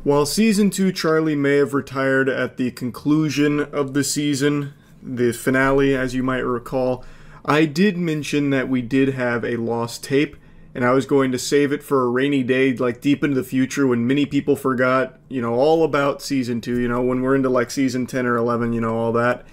While Season 2 Charlie may have retired at the conclusion of the season, the finale as you might recall, I did mention that we did have a lost tape, and I was going to save it for a rainy day, like deep into the future when many people forgot, all about Season 2, when we're into like Season 10 or 11, all that.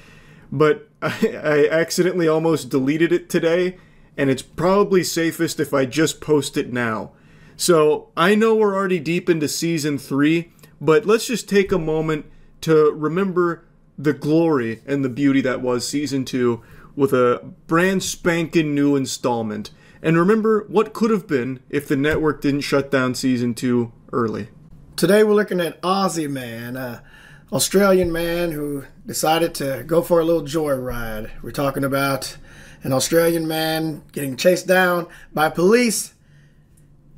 But I accidentally almost deleted it today, and it's probably safest if I just post it now. So, I know we're already deep into Season 3, but let's just take a moment to remember the glory and the beauty that was Season 2 with a brand spanking new installment. And remember what could have been if the network didn't shut down Season 2 early. Today we're looking at Aussie Man, an Australian man who decided to go for a little joyride. We're talking about an Australian man getting chased down by police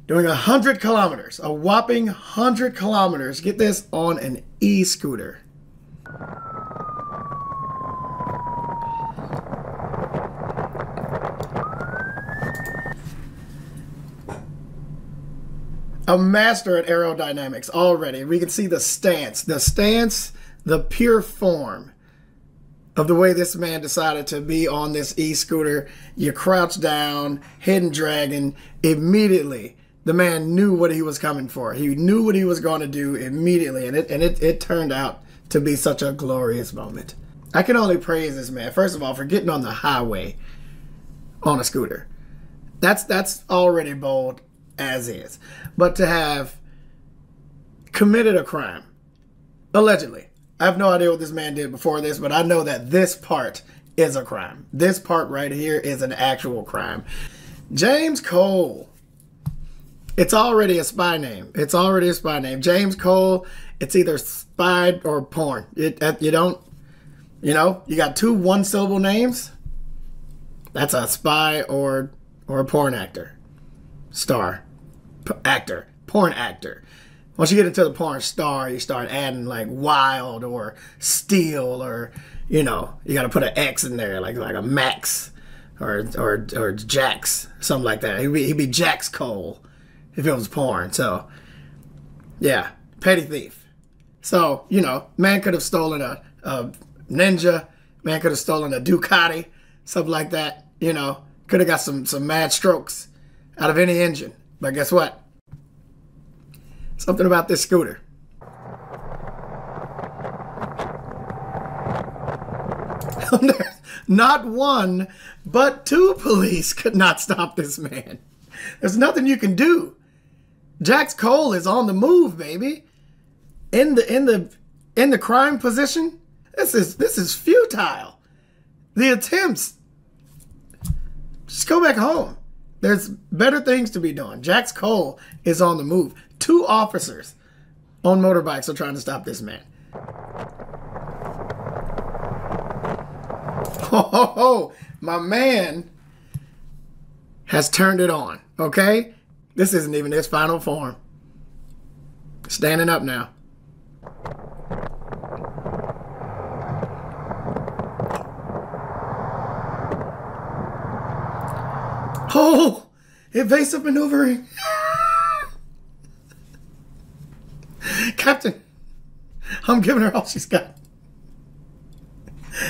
doing 100 kilometers, a whopping 100 kilometers, get this, on an e-scooter. A master at aerodynamics already. We can see the stance, the pure form of the way this man decided to be on this e-scooter. You crouch down, hidden dragon, immediately. The man knew what he was coming for. He knew what he was going to do immediately, and it turned out to be such a glorious moment. I can only praise this man, first of all, for getting on the highway on a scooter. That's already bold as is. But to have committed a crime, allegedly. I have no idea what this man did before this, but I know that this part is a crime. This part right here is an actual crime. James Cole. It's already a spy name. It's already a spy name. James Cole, it's either spy or porn. You got two one-syllable names. That's a spy or a porn actor. Star. Actor. Porn actor. Once you get into the porn star, you start adding like wild or steel or, you got to put an X in there, like a Max or Jax, something like that. He'd be Jax Cole if it was porn. So, yeah, petty thief. So, man could have stolen a Ninja. Man could have stolen a Ducati, something like that. Could have got some mad strokes out of any engine. But guess what? Something about this scooter. Not one, but two police could not stop this man. There's nothing you can do. Jax Cole is on the move, baby. In the crime position. This is futile. The attempts. Just go back home. There's better things to be doing. Jax Cole is on the move. Two officers on motorbikes are trying to stop this man. Oh, my man has turned it on, okay? This isn't even his final form. Standing up now. Oh, evasive maneuvering. Captain, I'm giving her all she's got.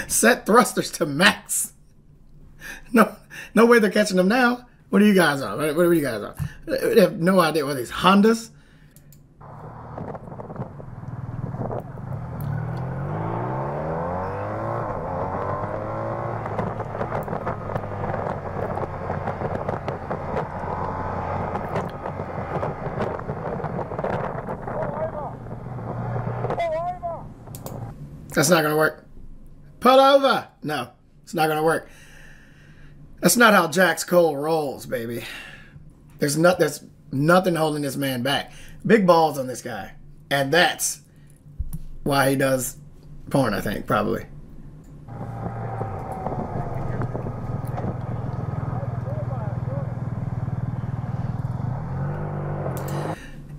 Set thrusters to max. No way they're catching them now. What are you guys on? What are you guys on? They have no idea what these Hondas. That's not going to work. Pull over. No, it's not going to work. That's not how Jax Cole rolls, baby. There's nothing holding this man back. Big balls on this guy. And that's why he does porn, I think, probably.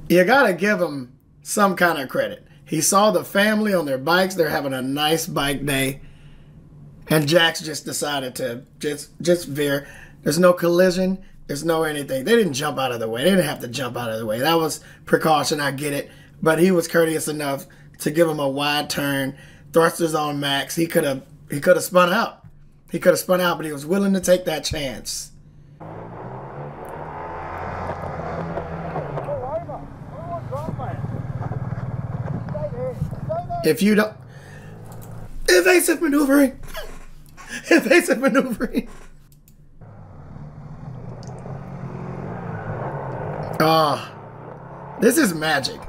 You got to give him some kind of credit. He saw the family on their bikes. They're having a nice bike day. And Jax just decided to just veer. There's no collision. There's no anything. They didn't jump out of the way. They didn't have to jump out of the way. That was precaution. I get it. but he was courteous enough to give him a wide turn, thrusters on max. He could have spun out. He could have spun out, but he was willing to take that chance. If you don't... Evasive maneuvering! Evasive maneuvering! Oh, this is magic.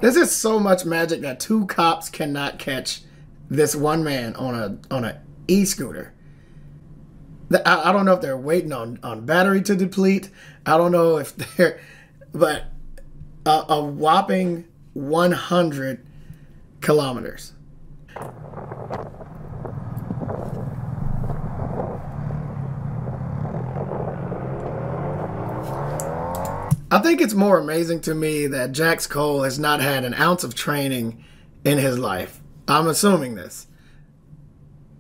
This is so much magic that 2 cops cannot catch this one man on a e-scooter. I don't know if they're waiting on battery to deplete. I don't know if they're... But a whopping 100 kilometers. I think it's more amazing to me that Jax Cole has not had an ounce of training in his life. I'm assuming this.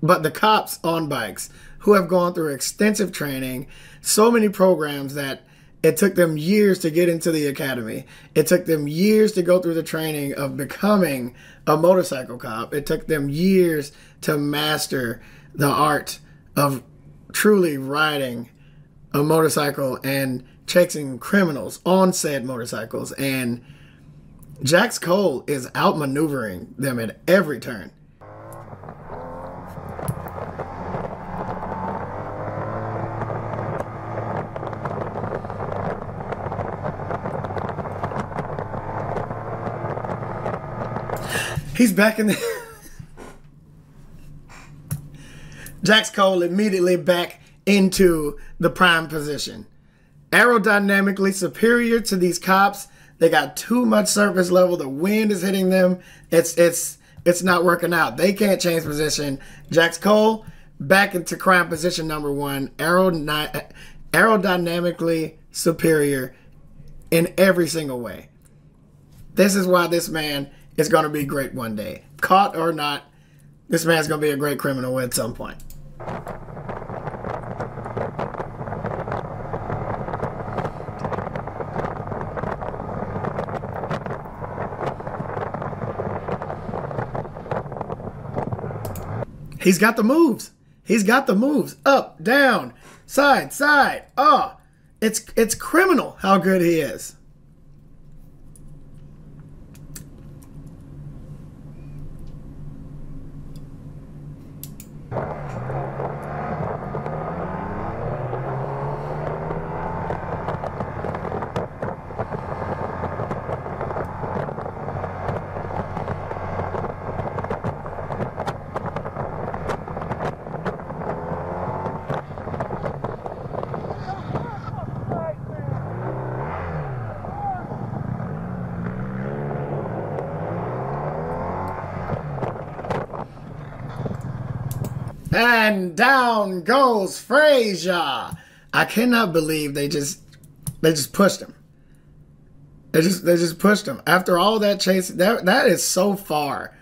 But the cops on bikes who have gone through extensive training, so many programs that it took them years to get into the academy. It took them years to go through the training of becoming a motorcycle cop. It took them years to master the art of truly riding a motorcycle and chasing criminals on said motorcycles. And Jax Cole is outmaneuvering them at every turn. He's back in the... Jax Cole immediately back into the prime position. Aerodynamically superior to these cops. They got too much surface level. The wind is hitting them. It's not working out. They can't change position. Jax Cole back into crime position number 1. Aerodynamically superior in every single way. This is why this man is going to be great one day. Caught or not, this man's going to be a great criminal at some point. He's got the moves. He's got the moves. Up, down, side, side. Oh, it's criminal how good he is. And down goes Frazier. I cannot believe they just pushed him. They just pushed him. After all that chase, that is so far.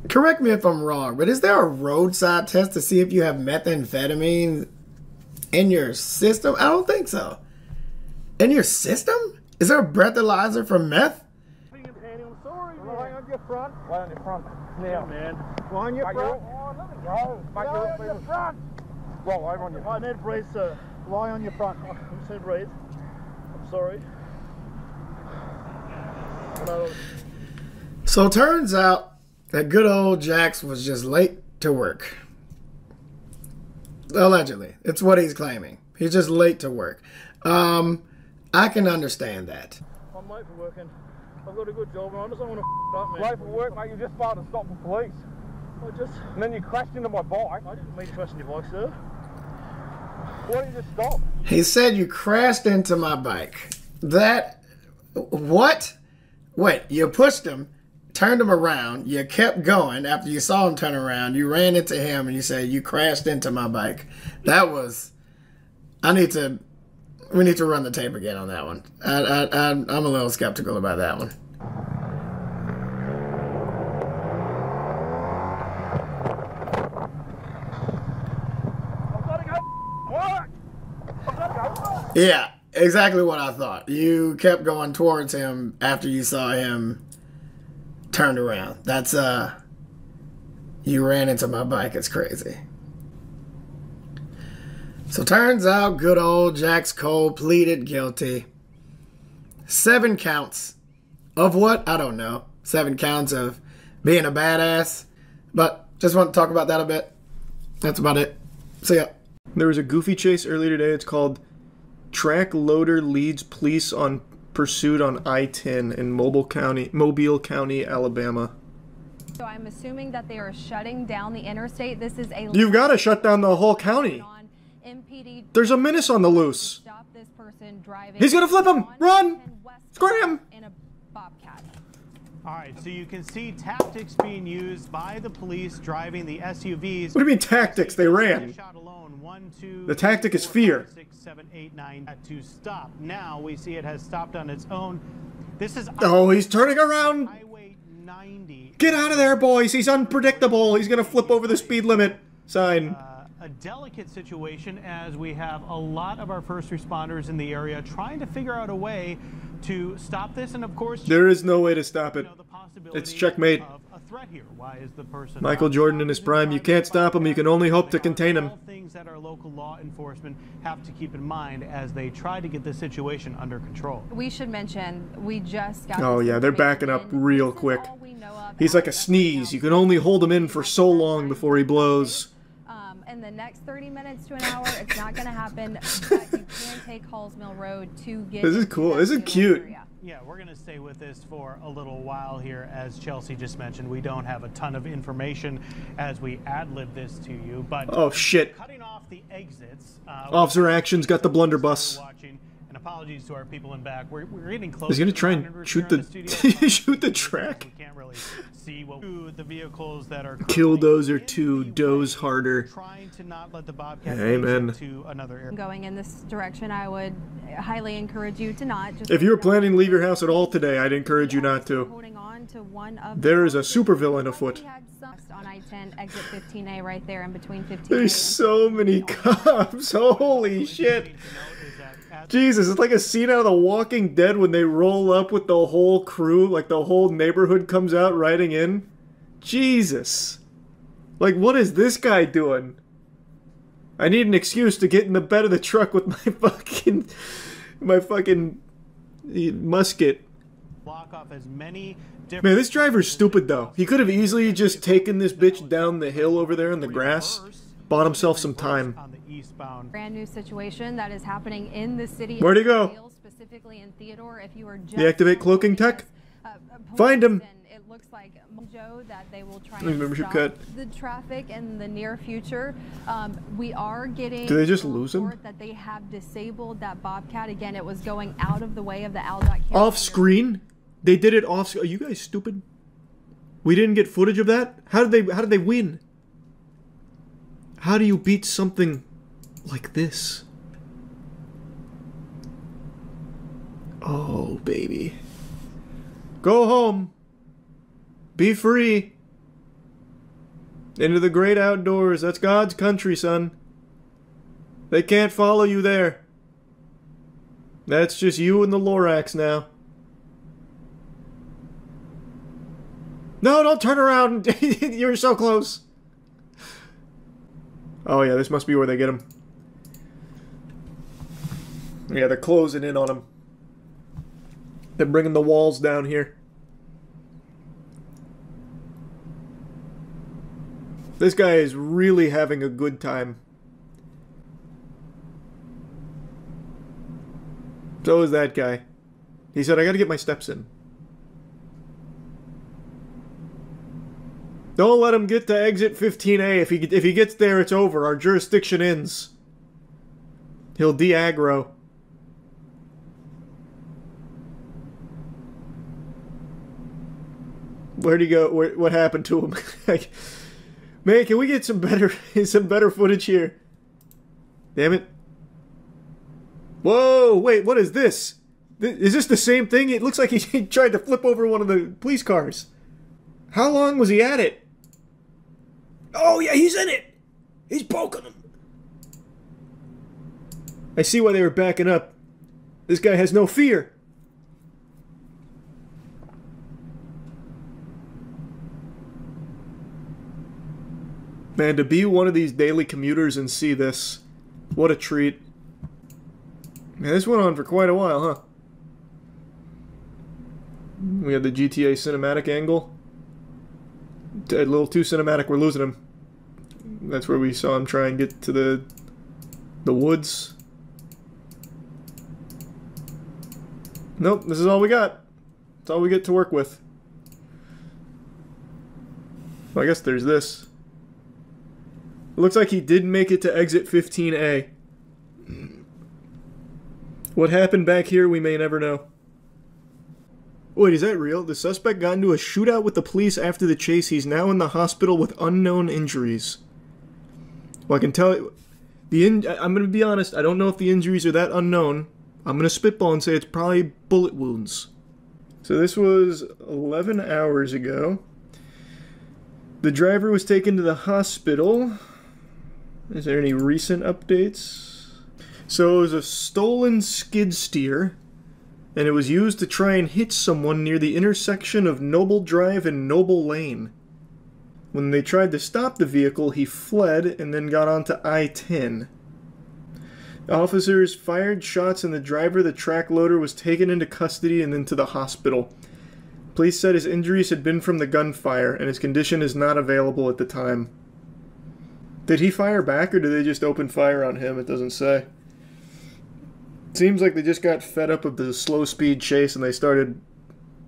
Correct me if I'm wrong, but is there a roadside test to see if you have methamphetamine in your system? I don't think so. In your system? Is there a breathalyzer for meth? I'm sorry, man. Lie on your front. Lie on your front. Now, man. Lie on your front. Let me go. Lie on your front. Well, lie on your front. I need breathe, sir. Lie on your front. I'm saying breathe. I'm sorry. So it turns out that good old Jax was just late to work. Allegedly. It's what he's claiming. He's just late to work. I can understand that. I'm late for working. I've got a good job and I just don't want to up, man. Late for work, mate. You just started to stop the police. And then you crashed into my bike. I didn't mean to crash into your bike, sir. Why didn't you just stop? He said you crashed into my bike. That... What? Wait, you pushed him, turned him around, you kept going. After you saw him turn around, you ran into him and you said, you crashed into my bike. That was... We need to run the tape again on that one. I'm a little skeptical about that one. I've got to go. Yeah, exactly what I thought. You kept going towards him after you saw him turned around. That's, you ran into my bike. It's crazy. So turns out good old Jax Cole pleaded guilty. 7 counts. Of what? I don't know. 7 counts of being a badass. But just want to talk about that a bit. That's about it. See ya. There was a goofy chase earlier today. It's called Track Loader Leads Police on Pursuit on I-10 in Mobile County, Alabama. So I'm assuming that they are shutting down the interstate. This is a... You've got to shut down the whole county. There's a menace on the loose. He's going to flip him. Run. Scram. All right, so you can see tactics being used by the police driving the SUVs. What do you mean tactics? They ran. The tactic is fear. 6, 7, 8, 9 to stop. Now we see it has stopped on its own. This is oh, he's turning around. Highway 90. Get out of there, boys. He's unpredictable. He's going to flip over the speed limit sign. A delicate situation as we have a lot of our first responders in the area trying to figure out a way to stop this, and of course there is no way to stop it. It's checkmate. A threat here. Why is the person Michael Jordan in his prime? You can't stop him. You can only hope to contain him. All things that our local law enforcement have to keep in mind as they try to get this situation under control. We should mention we just got... Oh yeah, they're backing up real quick. He's like a sneeze. You can only hold him in for so long before he blows. In the next 30 minutes to an hour, it's not going to happen, but you can take Halls Mill Road to get... This is cool. This is cute. Area. Yeah, we're going to stay with this for a little while here. As Chelsea just mentioned, we don't have a ton of information as we ad-lib this to you, but... Oh, shit. Cutting off the exits... Officer Action's got the blunderbuss. And apologies to our people in back. We're getting close. He's going to try and shoot the... shoot the track. We can't really see what the vehicles that are... Killdozer 2, doze harder. Trying to not let the Bobcat Amen. To another area. Going in this direction, I would highly encourage you to not. Just if you were planning to leave your house at all today, I'd encourage you not to. Holding on to one of there is a supervillain afoot. On I-10, exit 15A right there in between 15A. There's so many cops. Holy shit. Jesus, it's like a scene out of The Walking Dead when they roll up with the whole crew, like the whole neighborhood comes out riding in. Jesus. Like, what is this guy doing? I need an excuse to get in the bed of the truck with my fucking musket. Block off as many. Man, this driver's stupid though. He could have easily just taken this bitch down the hill over there in the grass, bought himself some time. Brand new situation that is happening in the city. Where'd he go? Specifically in Theodore. If you are deactivate cloaking tech. Find him. It looks like Joe that they will try and stop the traffic in the near future. We are getting. Do they just lose him? That they have disabled that Bobcat again. It was going out of the way of the Aldot. Off screen. They did it off. Are you guys stupid? We didn't get footage of that. How did they win? How do you beat something like this? Oh, baby. Go home. Be free. Into the great outdoors. That's God's country, son. They can't follow you there. That's just you and the Lorax now. No, don't turn around. You're so close. Oh, yeah, this must be where they get him. Yeah, they're closing in on him. They're bringing the walls down here. This guy is really having a good time. So is that guy. He said, I gotta get my steps in. Don't let him get to exit 15A. If he gets there, it's over. Our jurisdiction ends. He'll de-aggro. Where'd he go? What happened to him? Man, can we get some better footage here? Damn it. Whoa, wait, what is this? Is this the same thing? It looks like he tried to flip over one of the police cars. How long was he at it? Oh, yeah, he's in it. He's poking him. I see why they were backing up. This guy has no fear. Man, to be one of these daily commuters and see this, what a treat. Man, this went on for quite a while, huh? We had the GTA cinematic angle. A little too cinematic, we're losing him. That's where we saw him try and get to the woods. Nope, this is all we got. That's all we get to work with. Well, I guess there's this. It looks like he did make it to exit 15A. What happened back here, we may never know. Wait, is that real? The suspect got into a shootout with the police after the chase. He's now in the hospital with unknown injuries. Well, I can tell you... I'm going to be honest, I don't know if the injuries are that unknown. I'm going to spitball and say it's probably bullet wounds. So this was 11 hours ago. The driver was taken to the hospital. Is there any recent updates? So it was a stolen skid steer, and it was used to try and hit someone near the intersection of Noble Drive and Noble Lane. When they tried to stop the vehicle, he fled and then got onto I-10. Officers fired shots and the driver of the track loader was taken into custody and then to the hospital. Police said his injuries had been from the gunfire and his condition is not available at the time. Did he fire back or did they just open fire on him? It doesn't say. Seems like they just got fed up of the slow speed chase and they started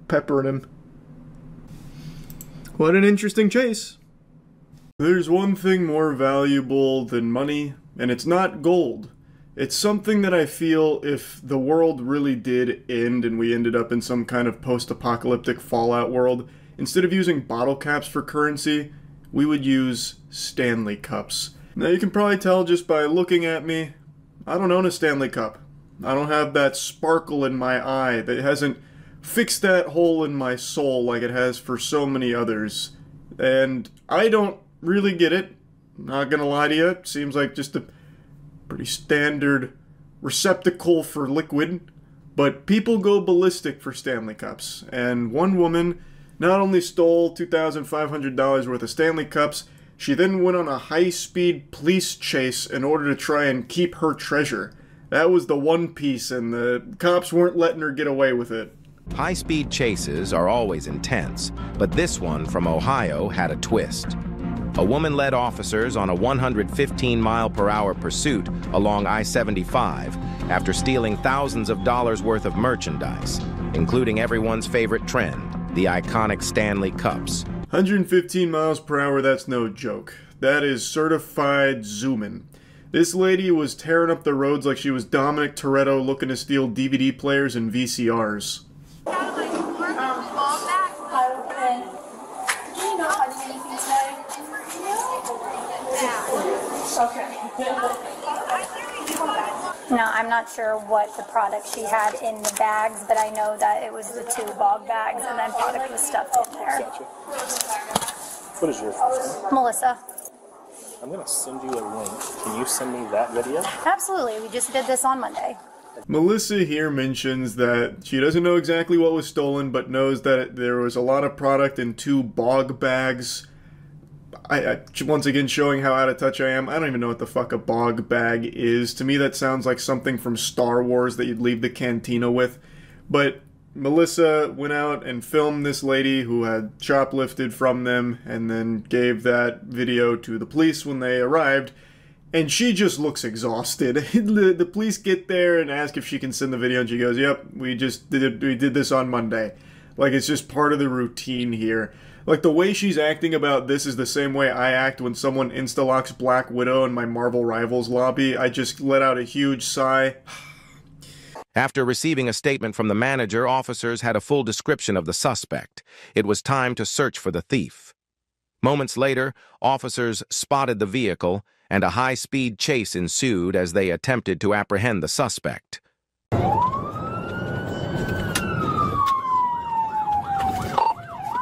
peppering him. What an interesting chase. There's one thing more valuable than money, and it's not gold. It's something that I feel if the world really did end and we ended up in some kind of post-apocalyptic Fallout world, instead of using bottle caps for currency, we would use Stanley cups. Now you can probably tell just by looking at me, I don't own a Stanley cup. I don't have that sparkle in my eye that hasn't fixed that hole in my soul like it has for so many others. And I don't really get it. Not gonna lie to you, it seems like just a pretty standard receptacle for liquid. But people go ballistic for Stanley cups. And one woman not only stole $2,500 worth of Stanley cups, she then went on a high-speed police chase in order to try and keep her treasure. That was the one piece, and the cops weren't letting her get away with it. High-speed chases are always intense, but this one from Ohio had a twist. A woman led officers on a 115-mile-per-hour pursuit along I-75 after stealing thousands of dollars worth of merchandise, including everyone's favorite trend, the iconic Stanley cups. 115 miles per hour, that's no joke. That is certified zooming. This lady was tearing up the roads like she was Dominic Toretto looking to steal DVD players and VCRs. No, I'm not sure what the product she had in the bags, but I know that it was the 2 bog bags and then product was stuffed in there. Gotcha. What is your first name? Melissa. I'm going to send you a link. Can you send me that video? Absolutely. We just did this on Monday. Melissa here mentions that she doesn't know exactly what was stolen, but knows that there was a lot of product in 2 bog bags. I once again showing how out of touch I am. I don't even know what the fuck a bog bag is. To me that sounds like something from Star Wars that you'd leave the cantina with. But Melissa went out and filmed this lady who had shoplifted from them and then gave that video to the police when they arrived. And she just looks exhausted. The police get there and ask if she can send the video and she goes, yep, we did this on Monday. Like it's just part of the routine here. Like, the way she's acting about this is the same way I act when someone insta-locks Black Widow in my Marvel Rivals lobby. I just let out a huge sigh. After receiving a statement from the manager, officers had a full description of the suspect. It was time to search for the thief. Moments later, officers spotted the vehicle, and a high-speed chase ensued as they attempted to apprehend the suspect.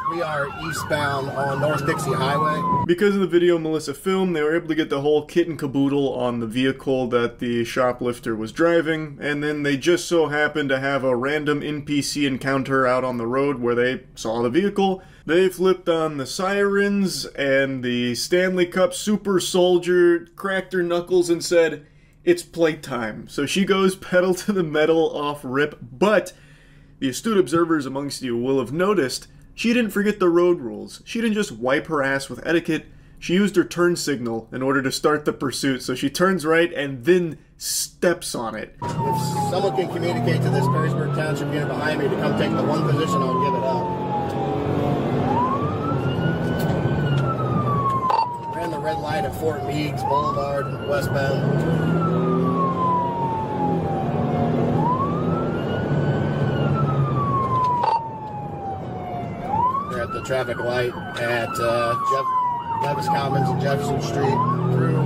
We We are eastbound on North Dixie Highway. Because of the video Melissa filmed, they were able to get the whole kit and caboodle on the vehicle that the shoplifter was driving, and then they just so happened to have a random NPC encounter out on the road where they saw the vehicle. They flipped on the sirens, and the Stanley Cup super soldier cracked her knuckles and said, "It's playtime." So she goes pedal to the metal off rip, but the astute observers amongst you will have noticed she didn't forget the road rules. She didn't just wipe her ass with etiquette. She used her turn signal in order to start the pursuit. So she turns right and then steps on it. If someone can communicate to this Perrysburg Township unit behind me to come take the one position, I'll give it up. Ran the red light at Fort Meigs Boulevard, westbound. At the traffic light at Levis Commons and Jefferson Street through.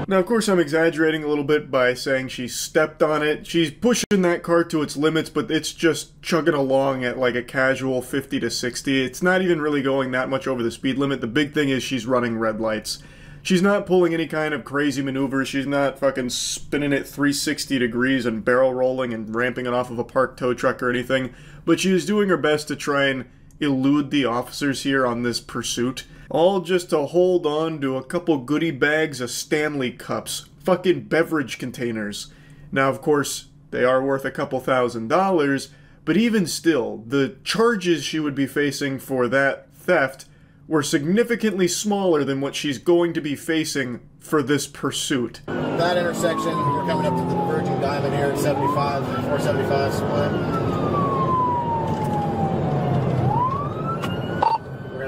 Now, of course, I'm exaggerating a little bit by saying she stepped on it. She's pushing that car to its limits, but it's just chugging along at like a casual 50 to 60. It's not even really going that much over the speed limit. The big thing is she's running red lights. She's not pulling any kind of crazy maneuvers. She's not fucking spinning it 360 degrees and barrel rolling and ramping it off of a parked tow truck or anything. But she is doing her best to try and elude the officers here on this pursuit, all just to hold on to a couple goodie bags of Stanley cups, fucking beverage containers. Now, of course, they are worth a couple $1,000s, but even still, the charges she would be facing for that theft were significantly smaller than what she's going to be facing for this pursuit. That intersection, we're coming up to the Virgin Diamond here at 75, 475 split.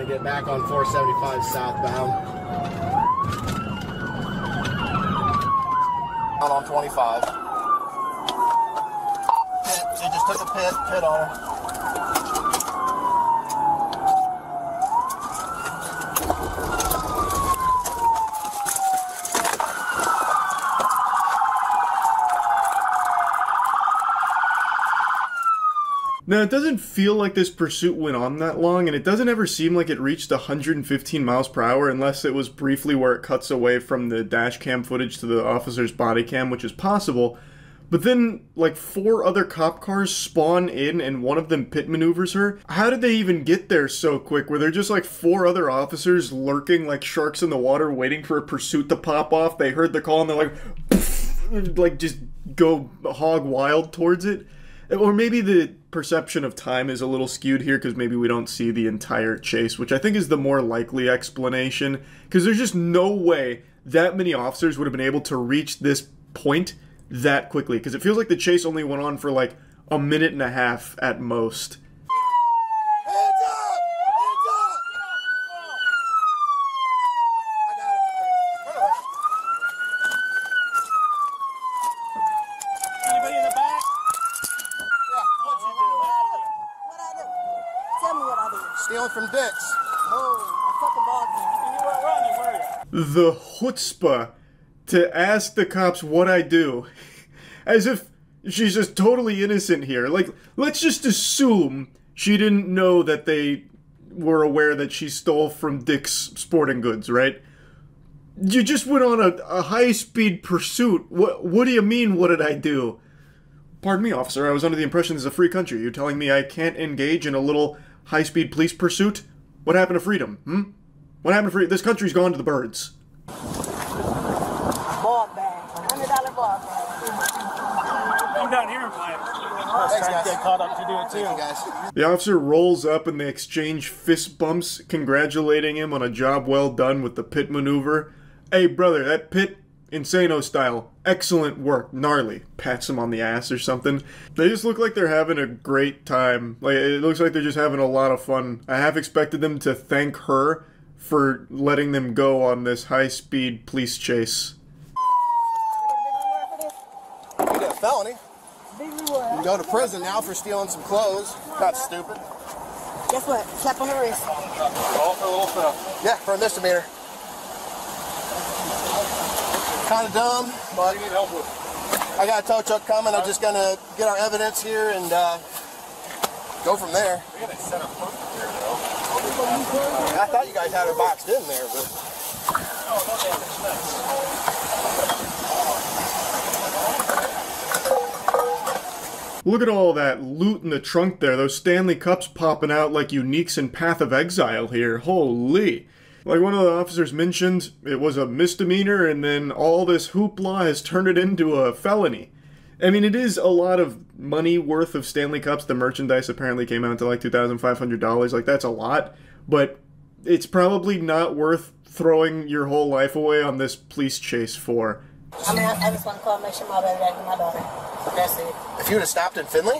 Get back on 475 southbound. Out on 25. Pit. She just took a pit on her. Now, it doesn't feel like this pursuit went on that long, and it doesn't ever seem like it reached 115 miles per hour unless it was briefly where it cuts away from the dash cam footage to the officer's body cam, which is possible. But then, like, 4 other cop cars spawn in and one of them pit maneuvers her. How did they even get there so quick? Were there just like 4 other officers lurking like sharks in the water waiting for a pursuit to pop off? They heard the call and they're like, poof, like just go hog wild towards it? Or maybe the perception of time is a little skewed here because maybe we don't see the entire chase, which I think is the more likely explanation. Because there's just no way that many officers would have been able to reach this point that quickly. Because it feels like the chase only went on for like a minute and a half at most. From Dick's. The chutzpah to ask the cops what I do. As if she's just totally innocent here. Like, let's just assume she didn't know that they were aware that she stole from Dick's Sporting Goods, right? You just went on a high-speed pursuit. What do you mean, what did I do? Pardon me, officer, I was under the impression this is a free country. You're telling me I can't engage in a little high-speed police pursuit? What happened to freedom, What happened to freedom? This country's gone to the birds. Ball bag. $100 ball bag. Come down here and play. Thanks, guys. Get caught up to do it too. Thank you, guys. The officer rolls up and they exchange fist bumps, congratulating him on a job well done with the pit maneuver. Hey, brother, that pit, Insano style, excellent work, gnarly. Pats him on the ass or something. They just look like they're having a great time. Like, it looks like they're just having a lot of fun. I half expected them to thank her for letting them go on this high-speed police chase. You did a felony. You can go to prison now for stealing some clothes. That's stupid. Guess what? Slap on the wrist. All for a little stuff. Yeah, for a misdemeanor. Kind of dumb, but what do you need help with? I got a tow truck coming. I'm just gonna get our evidence here and go from there. We gotta set up here, though. I thought you guys had her boxed in there, but... Look at all that loot in the trunk there. Those Stanley Cups popping out like Uniques in Path of Exile here. Holy. Like one of the officers mentioned, it was a misdemeanor and then all this hoopla has turned it into a felony. I mean, it is a lot of money worth of Stanley Cups. The merchandise apparently came out to like $2,500. Like, that's a lot. But it's probably not worth throwing your whole life away on this police chase for. I mean, I just want to call and make sure my baby dad and my daughter. That's it. If you would have stopped in Findlay,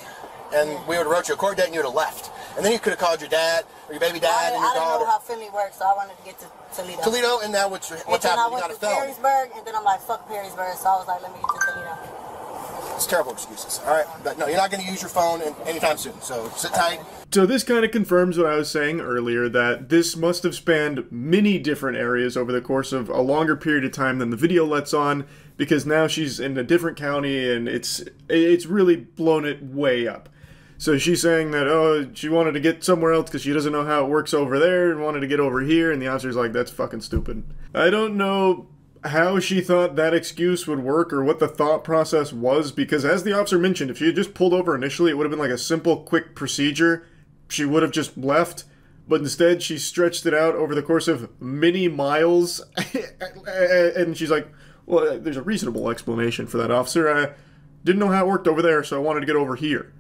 and we would have wrote you a court date and you would have left. And then you could have called your dad, or your baby dad, and your daughter. I didn't know how Findlay works, so I wanted to get to Toledo. Toledo, and now what's happening? You got a felony. Perrysburg, and then I'm like, fuck Perrysburg, so I was like, let me get to Toledo. It's terrible excuses. All right, but no, you're not going to use your phone anytime soon, so sit tight. So this kind of confirms what I was saying earlier, that this must have spanned many different areas over the course of a longer period of time than the video lets on, because now she's in a different county and it's really blown it way up. So she's saying that, oh, she wanted to get somewhere else because she doesn't know how it works over there and wanted to get over here, and the officer's like, that's fucking stupid. I don't know how she thought that excuse would work or what the thought process was, because as the officer mentioned, if she had just pulled over initially, it would have been like a simple, quick procedure. She would have just left, but instead she stretched it out over the course of many miles, and she's like, well, there's a reasonable explanation for that, officer. I didn't know how it worked over there, so I wanted to get over here.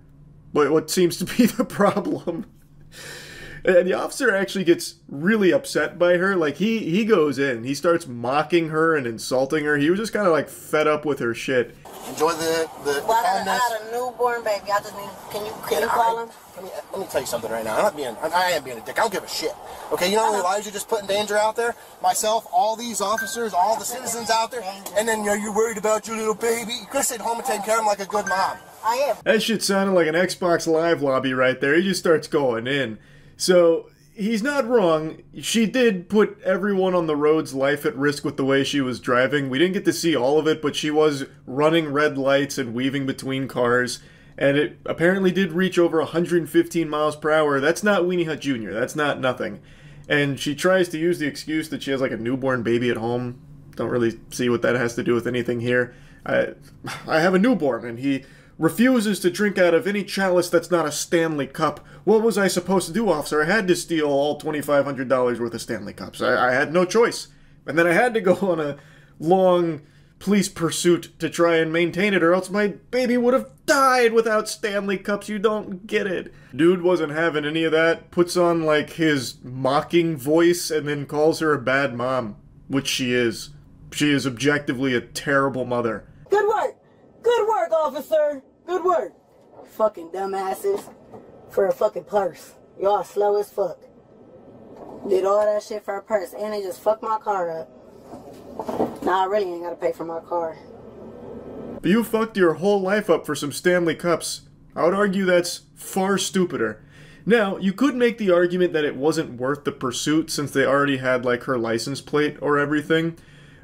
But what seems to be the problem? And the officer actually gets really upset by her. Like, he goes in. He starts mocking her and insulting her. He was just kind of, like, fed up with her shit. Enjoy the well, I had a newborn baby. I just need... Can you call him? Let me tell you something right now. I am being a dick. I don't give a shit. Okay, you know how many lives you just put in danger out there? Myself, all these officers, all the citizens out there. And then, you're worried about your little baby. You could have stayed home and taken care of him like a good mom. I am. That shit sounded like an Xbox Live lobby right there. He just starts going in. So, he's not wrong. She did put everyone on the road's life at risk with the way she was driving. We didn't get to see all of it, but she was running red lights and weaving between cars. And it apparently did reach over 115 miles per hour. That's not Weenie Hut Jr. That's not nothing. And she tries to use the excuse that she has like a newborn baby at home. Don't really see what that has to do with anything here. I have a newborn, and he refuses to drink out of any chalice that's not a Stanley Cup. What was I supposed to do, officer? I had to steal all $2,500 worth of Stanley Cups. I had no choice. And then I had to go on a long police pursuit to try and maintain it, or else my baby would have died without Stanley Cups. You don't get it. Dude wasn't having any of that. Puts on, like, his mocking voice and then calls her a bad mom, which she is. She is objectively a terrible mother. Good work. Good work, officer. Good work. Fucking dumbasses. For a fucking purse. Y'all slow as fuck. Did all that shit for a purse, and they just fucked my car up. Nah, I really ain't gotta pay for my car. But you fucked your whole life up for some Stanley Cups. I would argue that's far stupider. Now, you could make the argument that it wasn't worth the pursuit since they already had, like, her license plate or everything.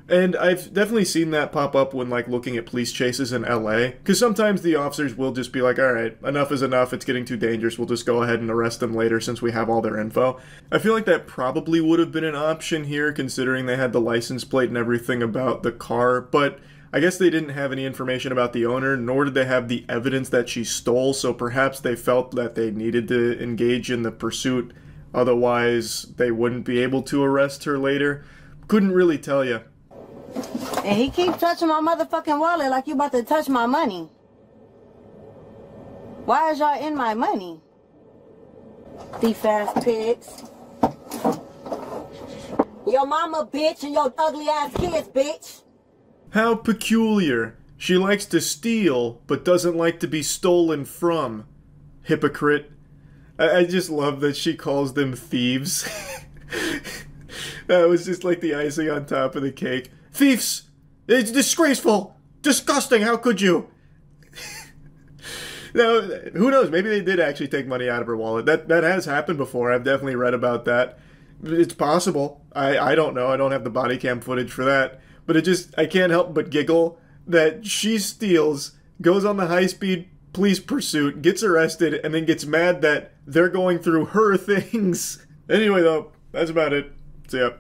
And I've definitely seen that pop up when, like, looking at police chases in LA. Because sometimes the officers will just be like, alright, enough is enough, it's getting too dangerous, we'll just go ahead and arrest them later since we have all their info. I feel like that probably would have been an option here, considering they had the license plate and everything about the car, but I guess they didn't have any information about the owner, nor did they have the evidence that she stole, so perhaps they felt that they needed to engage in the pursuit, otherwise they wouldn't be able to arrest her later. Couldn't really tell you. And he keeps touching my motherfucking wallet like you about to touch my money. Why is y'all in my money? Thief ass pigs. Your mama bitch and your ugly ass kids bitch. How peculiar. She likes to steal, but doesn't like to be stolen from. Hypocrite. I just love that she calls them thieves. That was just like the icing on top of the cake. Thieves! It's disgraceful! Disgusting! How could you? Now, who knows? Maybe they did actually take money out of her wallet. That has happened before. I've definitely read about that. It's possible. I don't know. I don't have the body cam footage for that. But I can't help but giggle that she steals, goes on the high-speed police pursuit, gets arrested, and then gets mad that they're going through her things. Anyway, though, that's about it. See ya.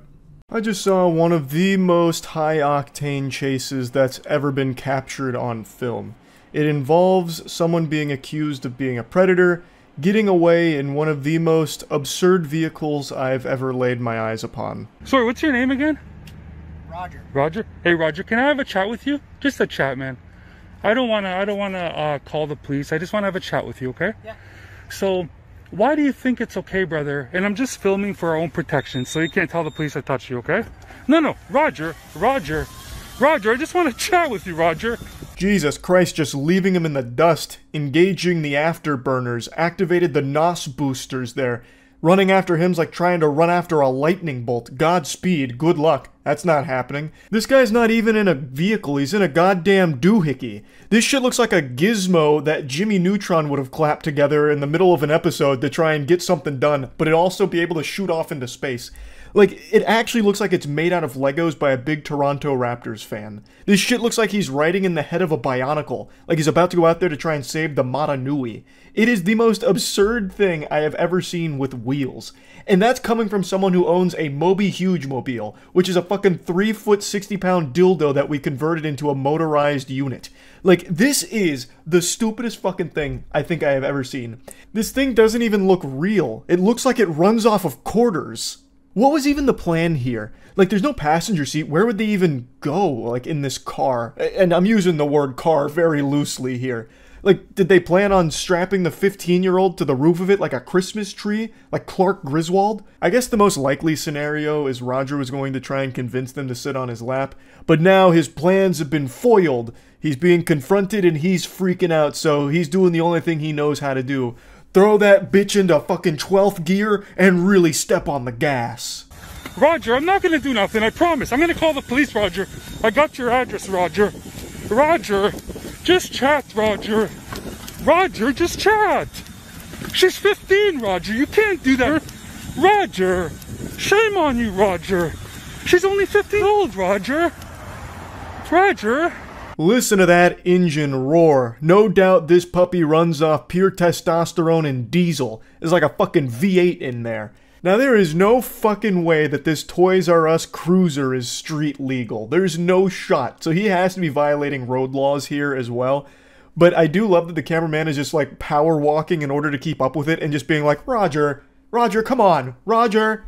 I just saw one of the most high-octane chases that's ever been captured on film. It involves someone being accused of being a predator, getting away in one of the most absurd vehicles I've ever laid my eyes upon. Sorry, what's your name again? Roger. Roger? Hey, Roger, can I have a chat with you? Just a chat, man. I don't wanna call the police. I just wanna have a chat with you, okay? Yeah. So, why do you think it's okay, brother? And I'm just filming for our own protection, so you can't tell the police I touched you, okay? No, Roger, I just want to chat with you, Roger. Jesus Christ, just leaving him in the dust, engaging the afterburners, activated the NOS boosters there. Running after him's like trying to run after a lightning bolt. Godspeed, good luck. That's not happening. This guy's not even in a vehicle, he's in a goddamn doohickey. This shit looks like a gizmo that Jimmy Neutron would have clapped together in the middle of an episode to try and get something done, but it'd also be able to shoot off into space. Like, it actually looks like it's made out of Legos by a big Toronto Raptors fan. This shit looks like he's riding in the head of a Bionicle, like he's about to go out there to try and save the Mata Nui. It is the most absurd thing I have ever seen with wheels. And that's coming from someone who owns a Moby Huge mobile, which is a fucking 3-foot 60-pound dildo that we converted into a motorized unit. Like, this is the stupidest fucking thing I think I have ever seen. This thing doesn't even look real. It looks like it runs off of quarters. What was even the plan here? Like, there's no passenger seat. Where would they even go, like, in this car? And I'm using the word car very loosely here. Like, did they plan on strapping the 15-year-old to the roof of it like a Christmas tree? Like Clark Griswold? I guess the most likely scenario is Roger was going to try and convince them to sit on his lap. But now his plans have been foiled. He's being confronted and he's freaking out, so he's doing the only thing he knows how to do. Throw that bitch into fucking 12th gear and really step on the gas. Roger, I'm not gonna do nothing, I promise. I'm gonna call the police, Roger. I got your address, Roger. Roger, just chat, Roger. Roger, just chat. She's 15, Roger. You can't do that. Roger, shame on you, Roger. She's only 15 old, Roger. Roger. Listen to that engine roar. No doubt this puppy runs off pure testosterone and diesel. There's like a fucking V8 in there. Now there is no fucking way that this Toys R Us cruiser is street legal. There's no shot. So he has to be violating road laws here as well. But I do love that the cameraman is just like power walking in order to keep up with it and just being like, Roger, come on, Roger.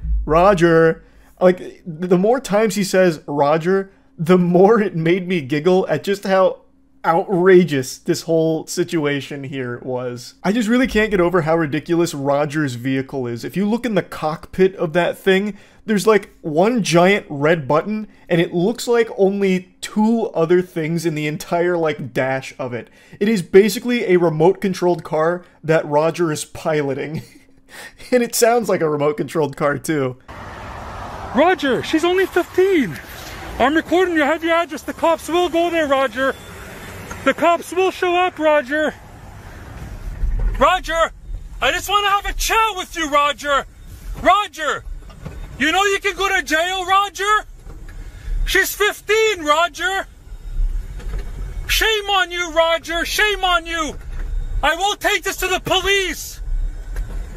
Like, the more times he says Roger, the more it made me giggle at just how outrageous this whole situation here was. I just really can't get over how ridiculous Roger's vehicle is. If you look in the cockpit of that thing, there's like one giant red button, and it looks like only 2 other things in the entire like dash of it. It is basically a remote-controlled car that Roger is piloting. And it sounds like a remote-controlled car too. Roger, she's only 15. I'm recording you. I have your address. The cops will go there, Roger. The cops will show up, Roger. Roger, I just want to have a chat with you, Roger. Roger, you know you can go to jail, Roger? She's 15, Roger. Shame on you, Roger. Shame on you. I will take this to the police.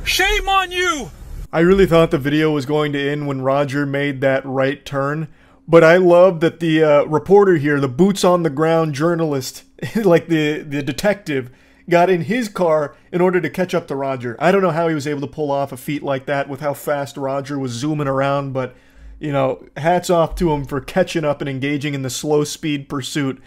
Shame on you. I really thought the video was going to end when Roger made that right turn. But I love that the reporter here, the boots-on-the-ground journalist, like the detective, got in his car in order to catch up to Roger. I don't know how he was able to pull off a feat like that with how fast Roger was zooming around, but, you know, hats off to him for catching up and engaging in the slow-speed pursuit.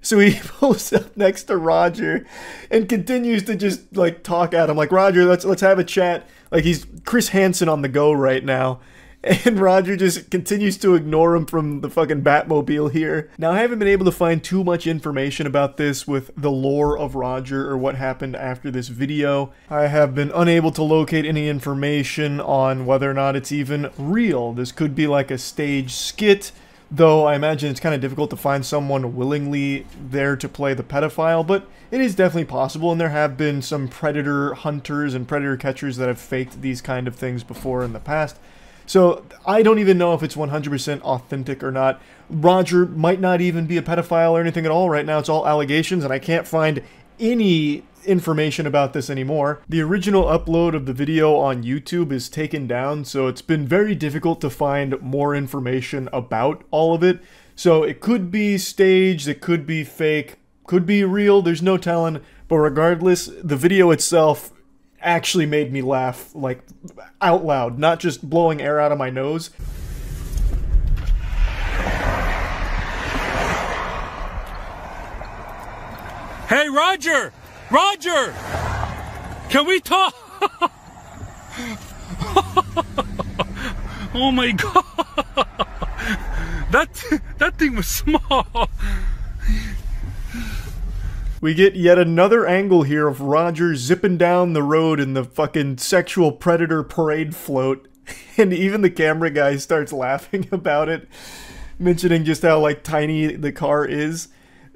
So he pulls up next to Roger and continues to just, like, talk at him. Like, Roger, let's have a chat. Like, he's Chris Hansen on the go right now. And Roger just continues to ignore him from the fucking Batmobile here. Now, I haven't been able to find too much information about this with the lore of Roger or what happened after this video. I have been unable to locate any information on whether or not it's even real. This could be like a stage skit, though I imagine it's kind of difficult to find someone willingly there to play the pedophile, but it is definitely possible, and there have been some predator hunters and predator catchers that have faked these kind of things before in the past. So I don't even know if it's 100% authentic or not. Roger might not even be a pedophile or anything at all right now. It's all allegations, and I can't find any information about this anymore. The original upload of the video on YouTube is taken down, so it's been very difficult to find more information about all of it. So it could be staged, it could be fake, could be real, there's no telling. But regardless, the video itself actually made me laugh, like, out loud, not just blowing air out of my nose. Hey, Roger! Roger! Can we talk? Oh my god! That thing was small! We get yet another angle here of Roger zipping down the road in the fucking sexual predator parade float. And even the camera guy starts laughing about it, mentioning just how, like, tiny the car is.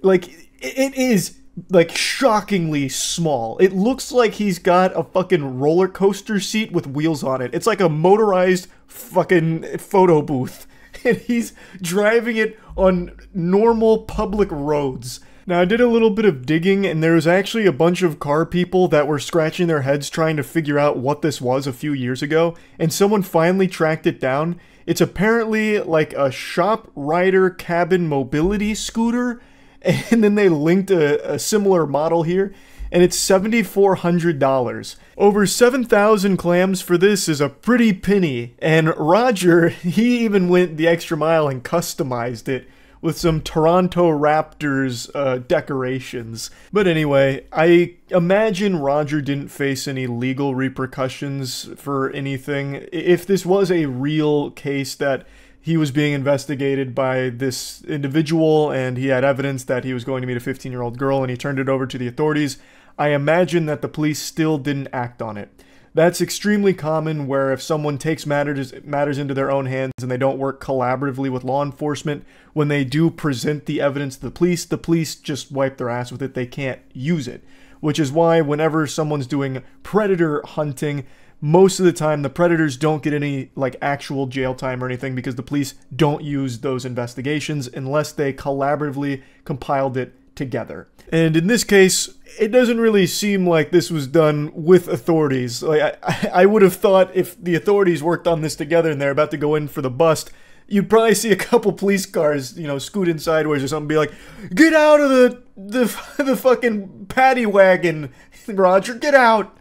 Like, it is, like, shockingly small. It looks like he's got a fucking roller coaster seat with wheels on it. It's like a motorized fucking photo booth. And he's driving it on normal public roads. Now, I did a little bit of digging, and there was actually a bunch of car people that were scratching their heads trying to figure out what this was a few years ago, and someone finally tracked it down. It's apparently like a shop rider cabin mobility scooter, and then they linked a similar model here, and it's $7,400. Over 7,000 clams for this is a pretty penny, and Roger, he even went the extra mile and customized it with some Toronto Raptors decorations. But anyway, I imagine Roger didn't face any legal repercussions for anything. If this was a real case that he was being investigated by this individual and he had evidence that he was going to meet a 15-year-old girl and he turned it over to the authorities, I imagine that the police still didn't act on it. That's extremely common, where if someone takes matters into their own hands and they don't work collaboratively with law enforcement, when they do present the evidence to the police just wipe their ass with it. They can't use it. Which is why whenever someone's doing predator hunting, most of the time the predators don't get any, like, actual jail time or anything, because the police don't use those investigations unless they collaboratively compiled it together. And in this case, it doesn't really seem like this was done with authorities. Like, I would have thought if the authorities worked on this together and they're about to go in for the bust, you'd probably see a couple police cars, you know, scoot in sideways or something, be like, "Get out of the fucking paddy wagon, Roger, get out!"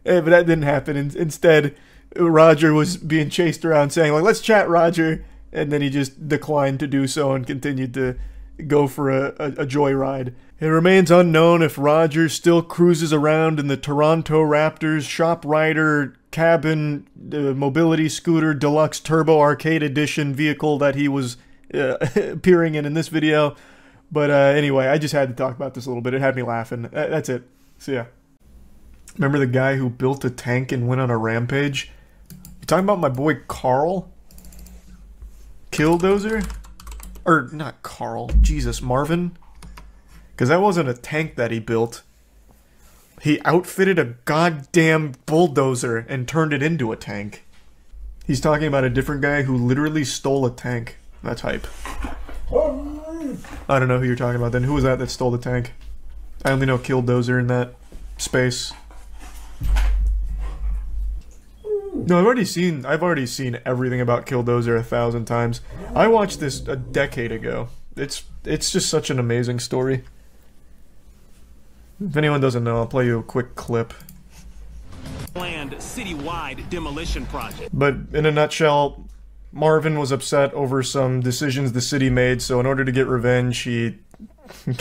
But that didn't happen. Instead, Roger was being chased around saying, like, "Let's chat, Roger," and then he just declined to do so and continued to go for a joyride. It remains unknown if Roger still cruises around in the Toronto Raptors Shop Rider cabin mobility scooter deluxe turbo arcade edition vehicle that he was appearing in this video. But anyway, I just had to talk about this a little bit. It had me laughing. That's it. So yeah. Remember the guy who built a tank and went on a rampage? You talking about my boy Carl? Killdozer? Or, not Carl. Jesus, Marvin? Because that wasn't a tank that he built. He outfitted a goddamn bulldozer and turned it into a tank. He's talking about a different guy who literally stole a tank. That's hype. I don't know who you're talking about then. Who was that stole the tank? I only know Killdozer in that space. No, I've already seen everything about Killdozer 1,000 times. I watched this a decade ago. It's just such an amazing story. If anyone doesn't know, I'll play you a quick clip. Planned citywide demolition project. But in a nutshell, Marvin was upset over some decisions the city made, so in order to get revenge, he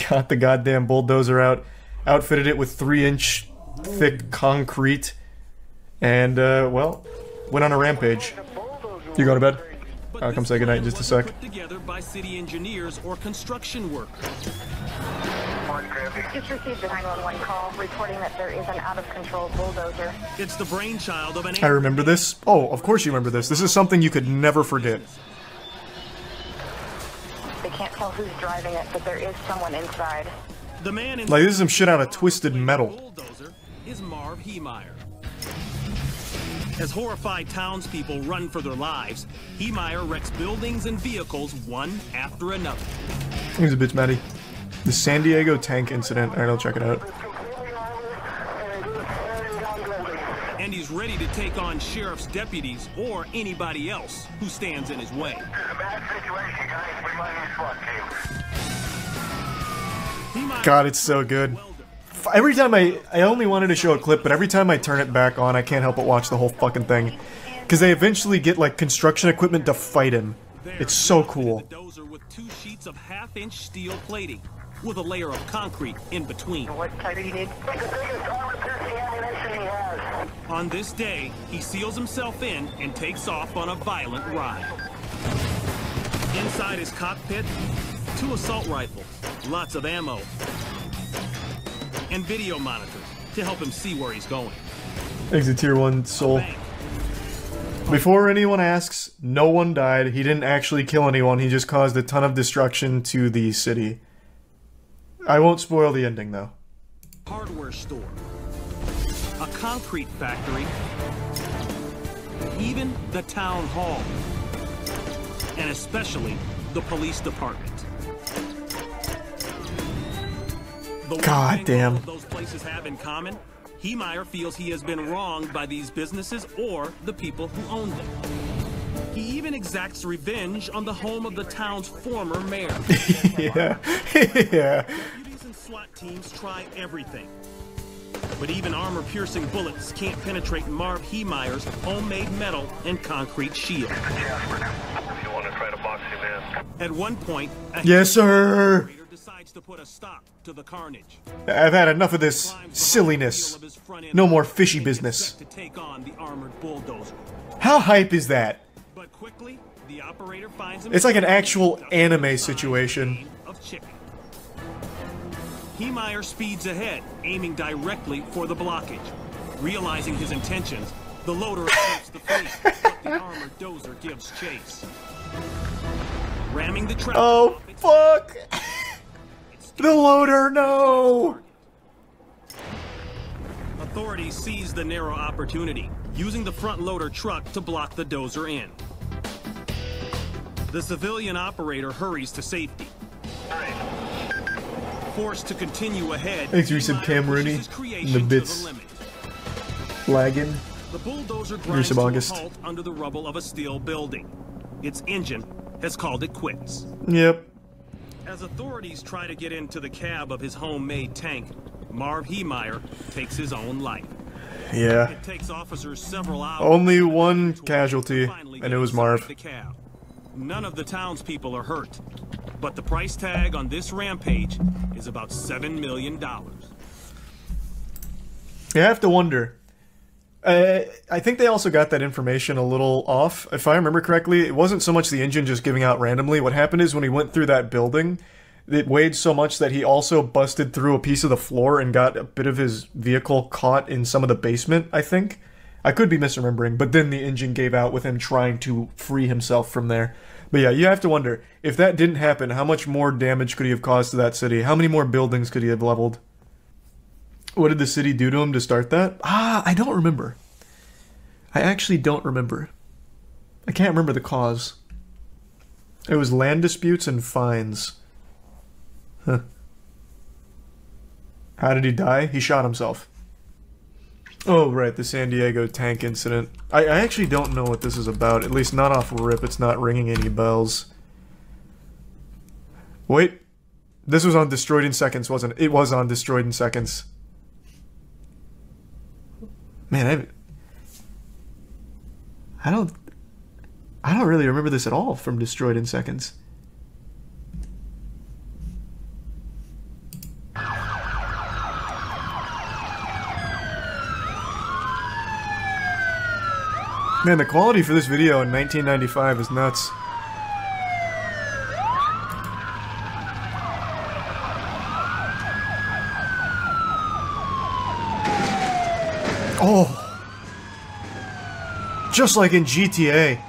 got the goddamn bulldozer out, outfitted it with 3-inch thick concrete, and, well, went on a rampage. You go to bed? I'll come say goodnight in just a sec. Put together by city engineers or construction workers. Just received a 911 call reporting that there is an out-of-control bulldozer. It's the brainchild of an... I remember this. Oh, of course you remember this. This is something you could never forget. They can't tell who's driving it, but there is someone inside. The man in... Like, this is some shit out of Twisted Metal. Bulldozer is Marv Heemeyer. As horrified townspeople run for their lives, Heemeyer wrecks buildings and vehicles one after another. He's a bitch, Maddie. The San Diego tank incident. Alright, I'll check it out. he's ready to take on sheriff's deputies or anybody else who stands in his way. God, it's so good. Every time I only wanted to show a clip, but every time I turn it back on, I can't help but watch the whole fucking thing. Because they eventually get, like, construction equipment to fight him. It's so cool. The dozer with 2 sheets of half-inch steel plating, with a layer of concrete in between. What type do you need? The biggest armor-piercing ammunition he has. On this day, he seals himself in and takes off on a violent ride. Inside his cockpit, 2 assault rifles, lots of ammo, and video monitors to help him see where he's going. Exit Tier 1 Soul. Before anyone asks, no one died. He didn't actually kill anyone. He just caused a ton of destruction to the city. I won't spoil the ending, though. Hardware store, a concrete factory, even the town hall, and especially the police department. God damn. Those places have in common, Heemeyer feels he has been wronged by these businesses or the people who own them. He even exacts revenge on the home of the town's former mayor. Yeah. Yeah. Deputies and SWAT teams try everything. But even armor-piercing bullets can't penetrate Marv Heemeyer's homemade metal and concrete shield. If you want to try to box him in. At one point, a Yes, sir. decides to put a stop to the carnage. I've had enough of this silliness. No more fishy business. To take on the armored bulldozer. How hype is that? But quickly, the operator finds It's like an actual anime situation. of chicken. Heemeyer speeds ahead, aiming directly for the blockage. Realizing his intentions, the loader attempts to flee, but the armored dozer gives chase. Ramming the trap. Oh, fuck! The loader, no! Authorities seize the narrow opportunity, using the front loader truck to block the dozer in. The civilian operator hurries to safety. Forced to continue ahead, Thanks, Resub Cam Rooney. And the bits. Lagging. The bulldozer grinds Resub to a August. halt under the rubble of a steel building. Its engine has called it quits. Yep. As authorities try to get into the cab of his homemade tank, Marv Heemeyer takes his own life. Yeah. It takes officers several hours. Only one casualty, and it was Marv. The cab. None of the townspeople are hurt, but the price tag on this rampage is about $7 million. You have to wonder. I think they also got that information a little off. If I remember correctly, it wasn't so much the engine just giving out randomly. What happened is when he went through that building, it weighed so much that he also busted through a piece of the floor and got a bit of his vehicle caught in some of the basement, I think. I could be misremembering, but then the engine gave out with him trying to free himself from there. But yeah, you have to wonder, if that didn't happen, how much more damage could he have caused to that city? How many more buildings could he have leveled? What did the city do to him to start that? I don't remember. I actually don't remember. I can't remember the cause. It was land disputes and fines. Huh. How did he die? He shot himself. Oh, right, the San Diego tank incident. I actually don't know what this is about. At least not off rip. It's not ringing any bells. Wait. This was on Destroyed in Seconds, wasn't it? It was on Destroyed in Seconds. Man, I don't really remember this at all from Destroyed in Seconds. Man, the quality for this video in 1995 is nuts. Oh! Just like in GTA.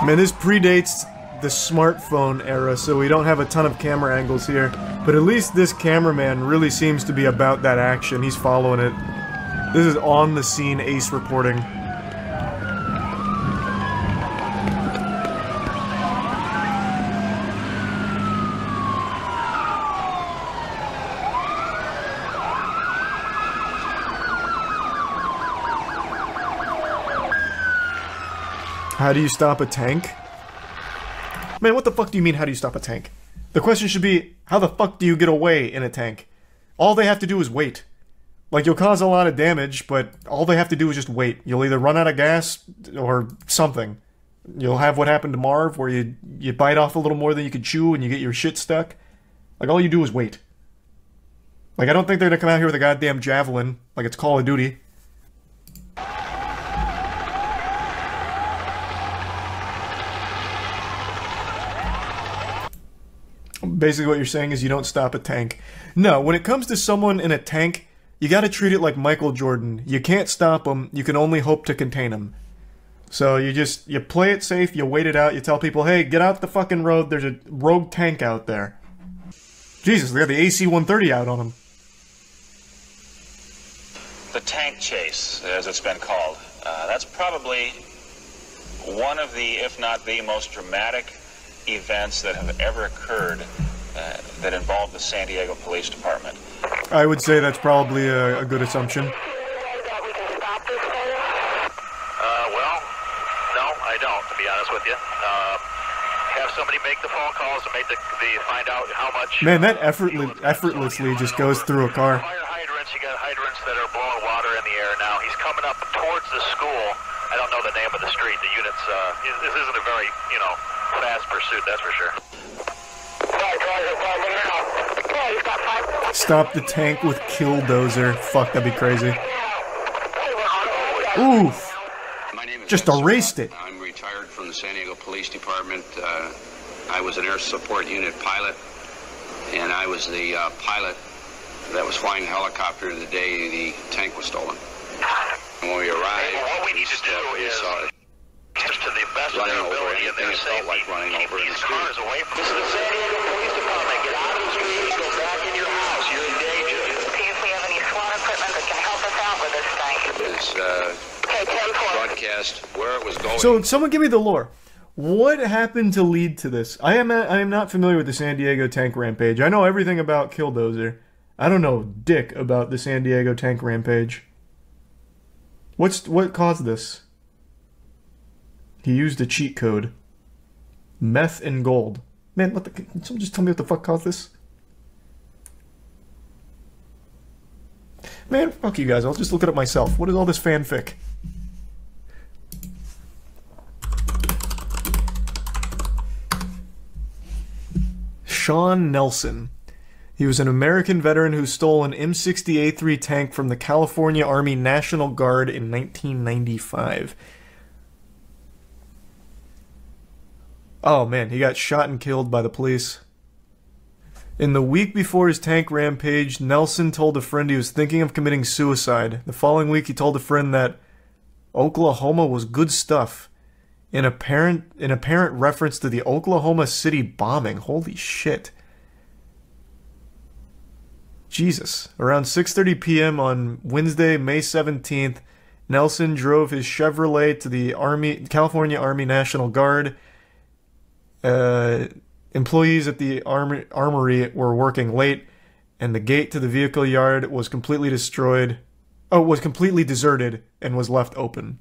Man, this predates the smartphone era, so we don't have a ton of camera angles here. But at least this cameraman really seems to be about that action. He's following it. This is on-the-scene ace reporting. How do you stop a tank? Man, what the fuck do you mean, how do you stop a tank? The question should be, how the fuck do you get away in a tank? All they have to do is wait. Like, you'll cause a lot of damage, but all they have to do is just wait. You'll either run out of gas, or something. You'll have what happened to Marv, where you bite off a little more than you could chew and you get your shit stuck. Like, all you do is wait. Like, I don't think they're gonna come out here with a goddamn javelin, like it's Call of Duty. Basically what you're saying is you don't stop a tank. No, when it comes to someone in a tank, you gotta treat it like Michael Jordan. You can't stop them, you can only hope to contain them. So you play it safe, you wait it out, you tell people, hey, get out the fucking road, there's a rogue tank out there. Jesus, they got the AC-130 out on them. The tank chase, as it's been called, that's probably one of the, if not the most dramatic events that have ever occurred that involved the San Diego Police Department. I would say that's probably a good assumption. Well, no, I don't, to be honest with you. Have somebody make the phone calls and make the find out how much... Man, that effortlessly just goes through a car. Fire hydrants, you got hydrants that are blowing water in the air now. He's coming up towards the school. I don't know the name of the street. The units, this isn't a very, fast pursuit, that's for sure. Stop the tank with Killdozer. Fuck, that'd be crazy. Oof. Just erased it. I'm retired from the San Diego Police Department. I was an air support unit pilot, and I was the pilot that was flying the helicopter the day the tank was stolen. When we arrived, what we need to do is, to the best of their ability, and their safety, keep these cars away from us. This is the San Diego Police Department. Get out of the streets, go back in your house. You're in danger. See if we have any SWAT equipment that can help us out with this thing. This broadcast where it was going. So, someone give me the lore. What happened to lead to this? I am not familiar with the San Diego tank rampage. I know everything about Killdozer. I don't know dick about the San Diego tank rampage. What caused this? He used a cheat code. Meth and gold. Man, what the... Can someone just tell me what the fuck caused this? Man, fuck you guys. I'll just look it up myself. What is all this fanfic? Sean Nelson. He was an American veteran who stole an M60A3 tank from the California Army National Guard in 1995. Oh man, he got shot and killed by the police. In the week before his tank rampage, Nelson told a friend he was thinking of committing suicide. The following week, he told a friend that Oklahoma was good stuff. In apparent reference to the Oklahoma City bombing. Holy shit. Jesus. Around 6:30 p.m. on Wednesday, May 17th, Nelson drove his Chevrolet to the California Army National Guard. Employees at the armory were working late, and the gate to the vehicle yard was completely deserted and was left open.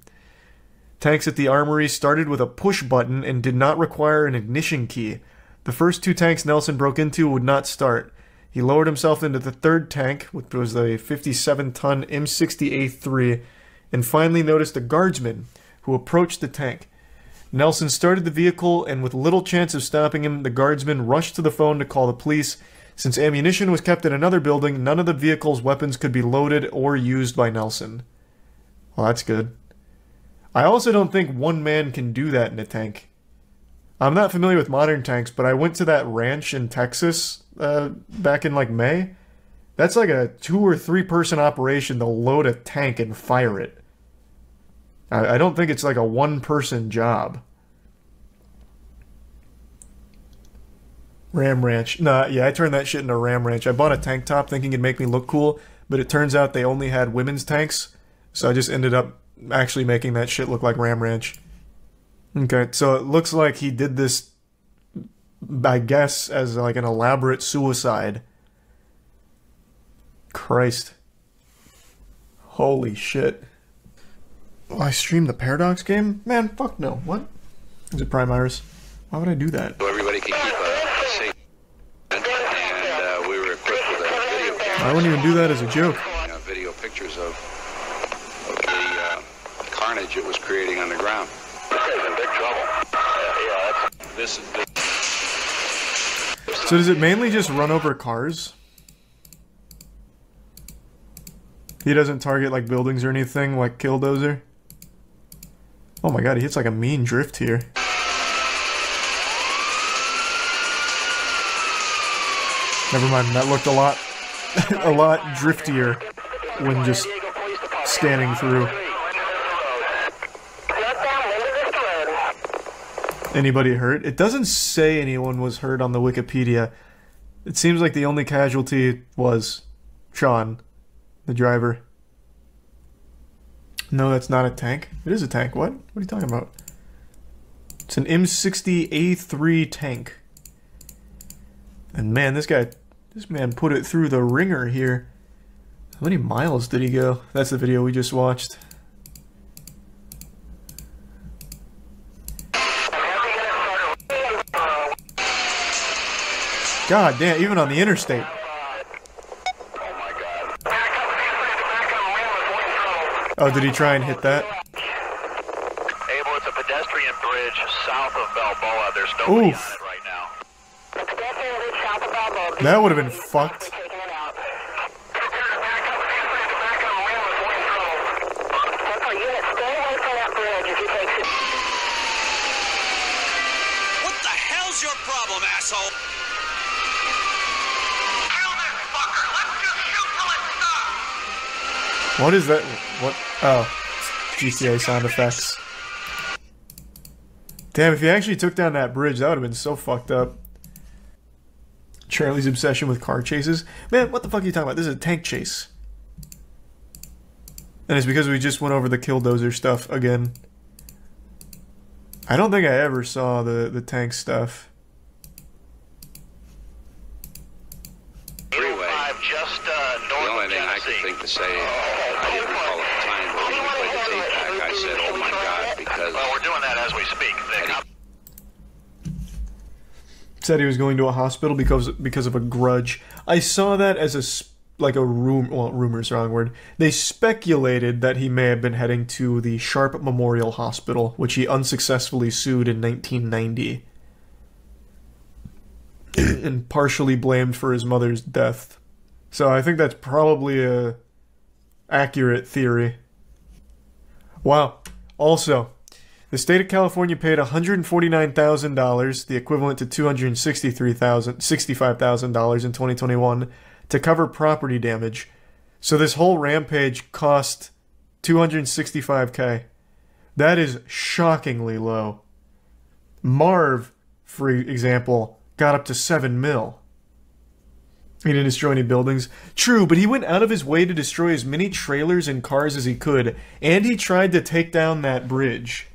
Tanks at the armory started with a push button and did not require an ignition key. The first two tanks Nelson broke into would not start. He lowered himself into the third tank, which was a 57-ton M60A3, and finally noticed a guardsman who approached the tank. Nelson started the vehicle, and with little chance of stopping him, the guardsman rushed to the phone to call the police. Since ammunition was kept in another building, none of the vehicle's weapons could be loaded or used by Nelson. Well, that's good. I also don't think one man can do that in a tank. I'm not familiar with modern tanks, but I went to that ranch in Texas back in like May. That's like a 2 or 3 person operation to load a tank and fire it. I don't think it's like a 1 person job. Ram Ranch. Nah, yeah, I turned that shit into Ram Ranch. I bought a tank top thinking it'd make me look cool, but it turns out they only had women's tanks, so I just ended up actually making that shit look like Ram Ranch. Okay, so it looks like he did this, I guess, as like an elaborate suicide. Christ. Holy shit. Oh, I streamed the Paradox game? Man, fuck no. What? Is it Prime Iris? Why would I do that? So everybody could keep a safe, and we were equipped with a video camera. I wouldn't even do that as a joke. Video pictures of the carnage it was creating on the ground. This guy's in big trouble. This So does it mainly just run over cars? He doesn't target like buildings or anything like Killdozer? Oh my god, he hits like a mean drift here. Never mind, that looked a lot driftier when just scanning through. Anybody hurt? It doesn't say anyone was hurt on the Wikipedia. It seems like the only casualty was Sean, the driver. No, that's not a tank. It is a tank. What? What are you talking about? It's an M60A3 tank. And man, this man put it through the ringer here. How many miles did he go? That's the video we just watched. God damn, even on the interstate. Oh, did he try and hit that? Abel, it's a pedestrian bridge south of Balboa. There's nobody on it right now. That would have been fucked. What the hell's your problem, asshole? What is that? What? Oh, GTA sound effects. Damn, if he actually took down that bridge, that would have been so fucked up. Charlie's obsession with car chases. Man, what the fuck are you talking about? This is a tank chase. And it's because we just went over the Killdozer stuff again. I don't think I ever saw the tank stuff. The only thing I could think to say, I didn't recall at the time, but when we played the tape back, I said, oh my god, because... Well, we're doing that as we speak. Said he was going to a hospital because of a grudge. I saw that as rumor's the wrong word. They speculated that he may have been heading to the Sharp Memorial Hospital, which he unsuccessfully sued in 1990. And partially blamed for his mother's death. So I think that's probably a accurate theory. Wow. Also, the state of California paid $149,000, the equivalent to $65,000 in 2021, to cover property damage. So this whole rampage cost $265K. That is shockingly low. Marv, for example, got up to $7 million. He didn't destroy any buildings. True, but he went out of his way to destroy as many trailers and cars as he could, and he tried to take down that bridge.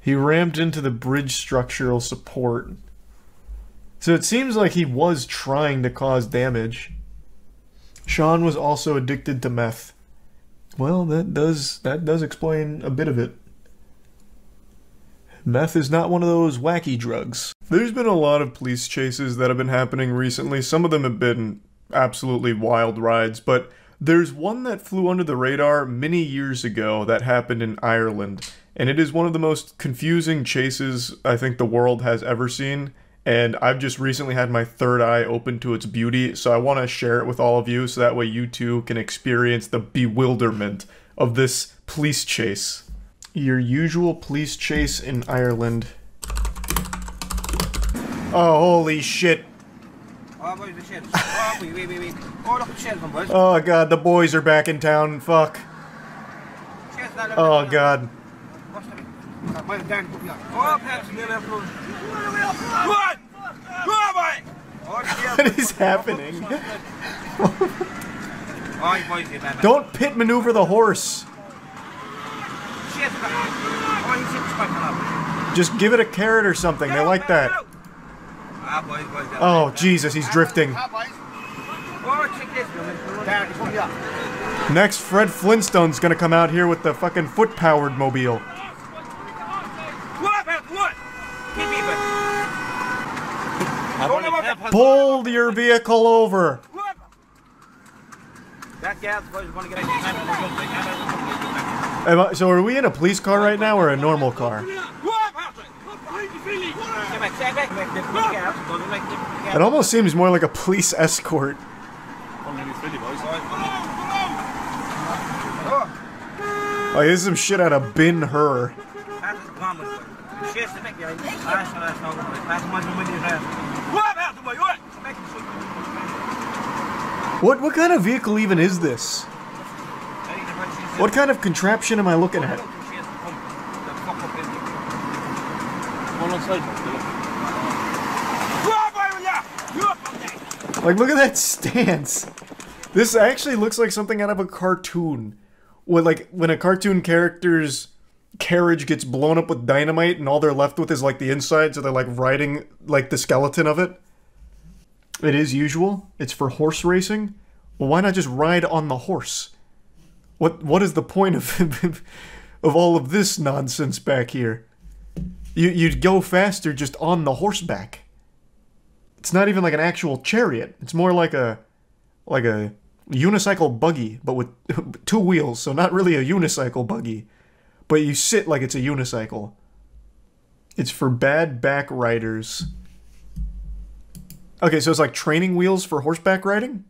He rammed into the bridge structural support. So it seems like he was trying to cause damage. Sean was also addicted to meth. Well, that does explain a bit of it. Meth is not one of those wacky drugs. There's been a lot of police chases that have been happening recently. Some of them have been absolutely wild rides, but there's one that flew under the radar many years ago that happened in Ireland. And it is one of the most confusing chases I think the world has ever seen. And I've just recently had my third eye open to its beauty, so I want to share it with all of you so that way you too can experience the bewilderment of this police chase. Your usual police chase in Ireland. Oh, holy shit. Oh god, the boys are back in town. Fuck. Oh god. What is happening? Don't pit maneuver the horse. Just give it a carrot or something. They like that. Oh, Jesus, he's drifting. Next, Fred Flintstone's gonna come out here with the fucking foot-powered mobile. Pull your vehicle over. So are we in a police car right now or a normal car? It almost seems more like a police escort. Like, this is some shit out of Ben-Hur. What kind of vehicle even is this? What kind of contraption am I looking at? Like, look at that stance. This actually looks like something out of a cartoon. When a cartoon character's carriage gets blown up with dynamite and all they're left with is like the inside, so they're like riding like the skeleton of it. It is usual. It's for horse racing. Well, why not just ride on the horse? What is the point of of all of this nonsense back here? You'd go faster just on the horseback. It's not even like an actual chariot. It's more like a unicycle buggy, but with 2 wheels, so not really a unicycle buggy. But you sit like it's a unicycle. It's for bad back riders. Okay, so it's like training wheels for horseback riding?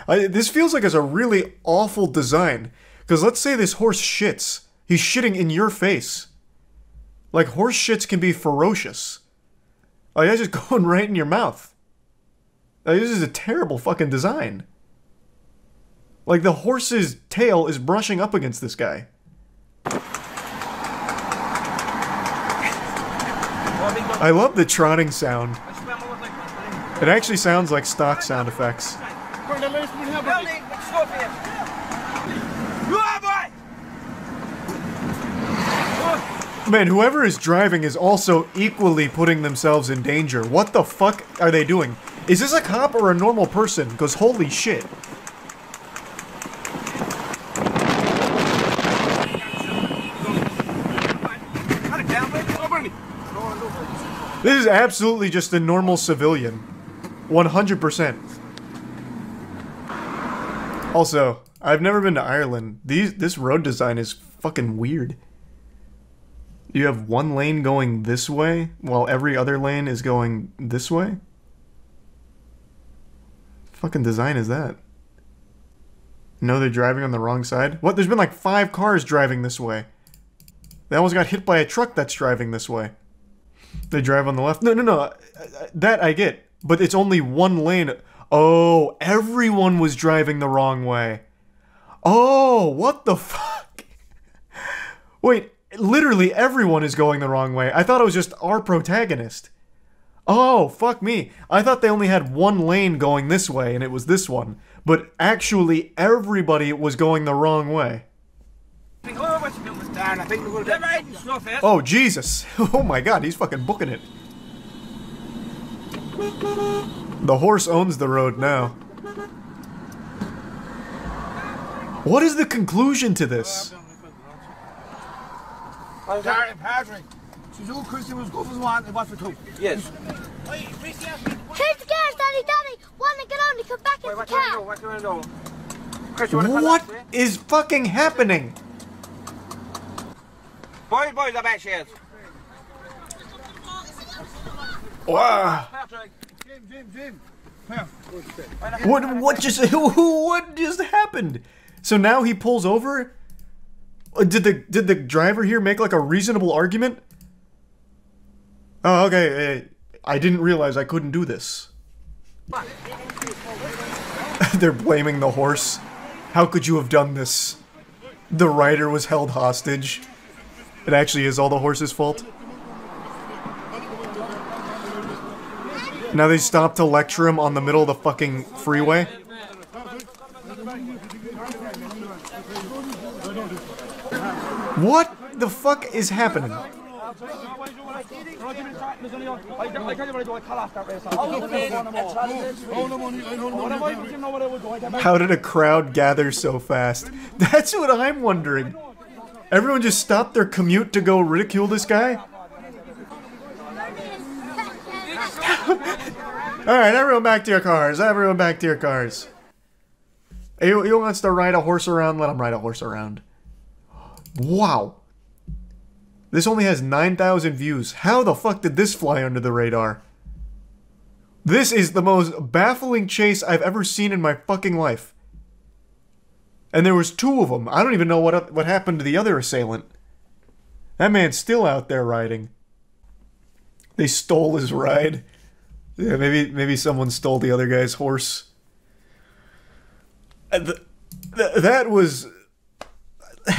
This feels like it's a really awful design. Because let's say this horse shits. He's shitting in your face. Like, horse shits can be ferocious. Like, that's just going right in your mouth. Like, this is a terrible fucking design. Like, the horse's tail is brushing up against this guy. I love the trotting sound. It actually sounds like stock sound effects. Man, whoever is driving is also equally putting themselves in danger. What the fuck are they doing? Is this a cop or a normal person? Because holy shit. This is absolutely just a normal civilian. 100%. Also, I've never been to Ireland. This road design is fucking weird. You have one lane going this way, while every other lane is going this way? What fucking design is that? No, they're driving on the wrong side? What? There's been like 5 cars driving this way. They almost got hit by a truck that's driving this way. They drive on the left. No. That I get. But it's only one lane. Oh, everyone was driving the wrong way. Oh, what the fuck? Wait, literally everyone is going the wrong way. I thought it was just our protagonist. Oh, fuck me. I thought they only had one lane going this way, and it was this one. But actually, everybody was going the wrong way. Oh, Jesus. Oh my god, he's fucking booking it. The horse owns the road now. What is the conclusion to this? Yes. Who's the girls, Daddy? One that get on and come back in the car. What is fucking happening? Boys, I bet she is. Wow. Jim. What just happened? So now he pulls over? Did the driver here make like a reasonable argument? Oh, okay. I didn't realize I couldn't do this. They're blaming the horse. How could you have done this? The rider was held hostage. It actually is all the horse's fault. Now they stop to lecture him on the middle of the fucking freeway. What the fuck is happening? How did a crowd gather so fast? That's what I'm wondering. Everyone just stopped their commute to go ridicule this guy? Alright, everyone back to your cars. Everyone back to your cars. He wants to ride a horse around? Let him ride a horse around. Wow. This only has 9,000 views. How the fuck did this fly under the radar? This is the most baffling chase I've ever seen in my fucking life. And there was 2 of them. I don't even know what happened to the other assailant. That man's still out there riding. They stole his ride. Yeah, maybe someone stole the other guy's horse. That was...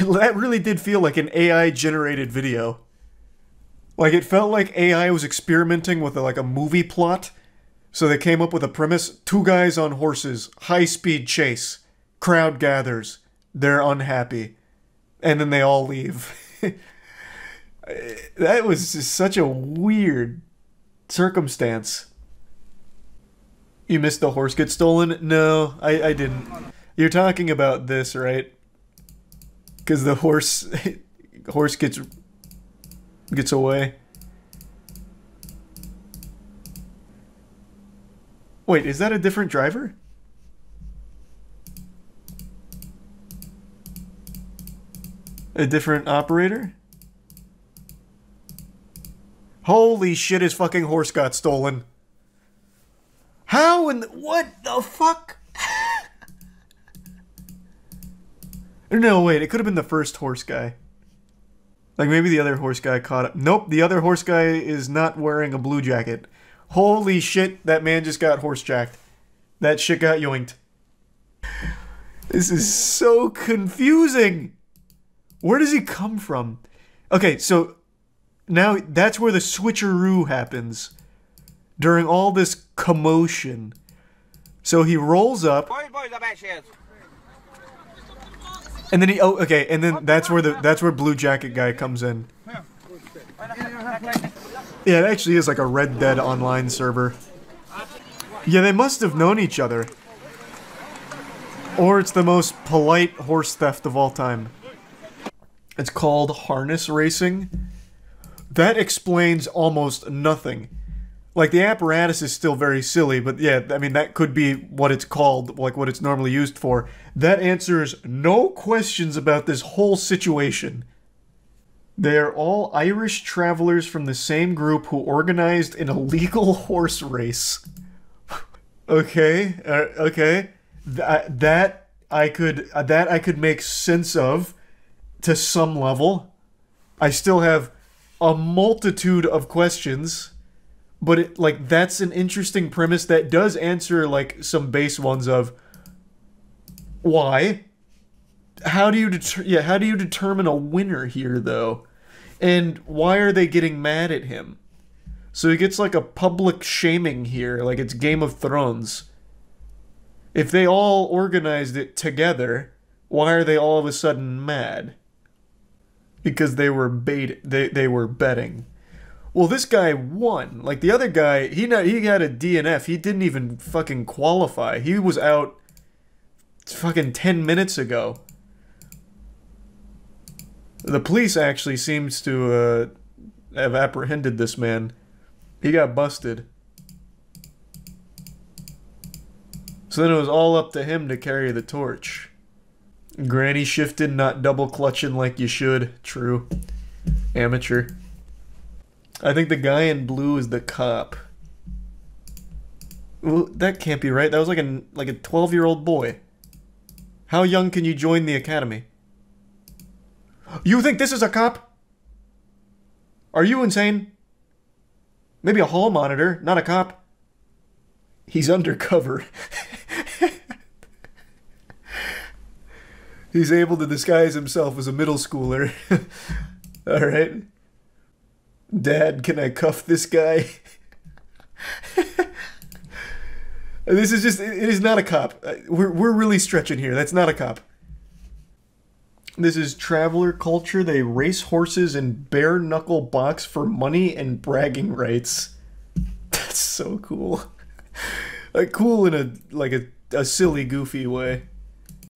That really did feel like an AI-generated video. Like, it felt like AI was experimenting with like a movie plot. So they came up with a premise. 2 guys on horses. High-speed chase. Crowd gathers. They're unhappy. And then they all leave. That was just such a weird circumstance. You missed the horse get stolen? No, I didn't. You're talking about this, right? Because the horse gets away. Wait, is that a different driver? A different operator? Holy shit, his fucking horse got stolen. How in the... What the fuck? No, wait, it could have been the first horse guy. Like, maybe the other horse guy caught it. Nope, the other horse guy is not wearing a blue jacket. Holy shit, that man just got horse-jacked. That shit got yoinked. This is so confusing. Where does he come from? Okay, so now that's where the switcheroo happens. During all this commotion. So he rolls up. And then and then that's where Blue Jacket guy comes in. Yeah, it actually is like a Red Dead Online server. Yeah, they must have known each other. Or it's the most polite horse theft of all time. It's called harness racing. That explains almost nothing. Like, the apparatus is still very silly, but yeah, I mean, that could be what it's called, like what it's normally used for. That answers no questions about this whole situation. They are all Irish travelers from the same group who organized an illegal horse race. Okay, okay. That I could make sense of to some level. I still have a multitude of questions. But like, that's an interesting premise that does answer like some base ones of why? How do you determine a winner here though? And why are they getting mad at him? So he gets like a public shaming here, like it's Game of Thrones. If they all organized it together, why are they all of a sudden mad? Because they were they were betting. Well, this guy won. Like, the other guy, he had a DNF. He didn't even fucking qualify. He was out fucking 10 minutes ago. The police actually seems to have apprehended this man. He got busted. So then it was all up to him to carry the torch. Granny shifted, not double clutching like you should. True. Amateur. I think the guy in blue is the cop. Well, that can't be right. That was like a 12-year-old boy. How young can you join the academy? You think this is a cop? Are you insane? Maybe a hall monitor, not a cop. He's undercover. He's able to disguise himself as a middle schooler. Alright. Dad, can I cuff this guy? This is just, it is not a cop. We're really stretching here. That's not a cop. This is traveler culture. They race horses in bare knuckle box for money and bragging rights. That's so cool. Like, cool in a silly, goofy way.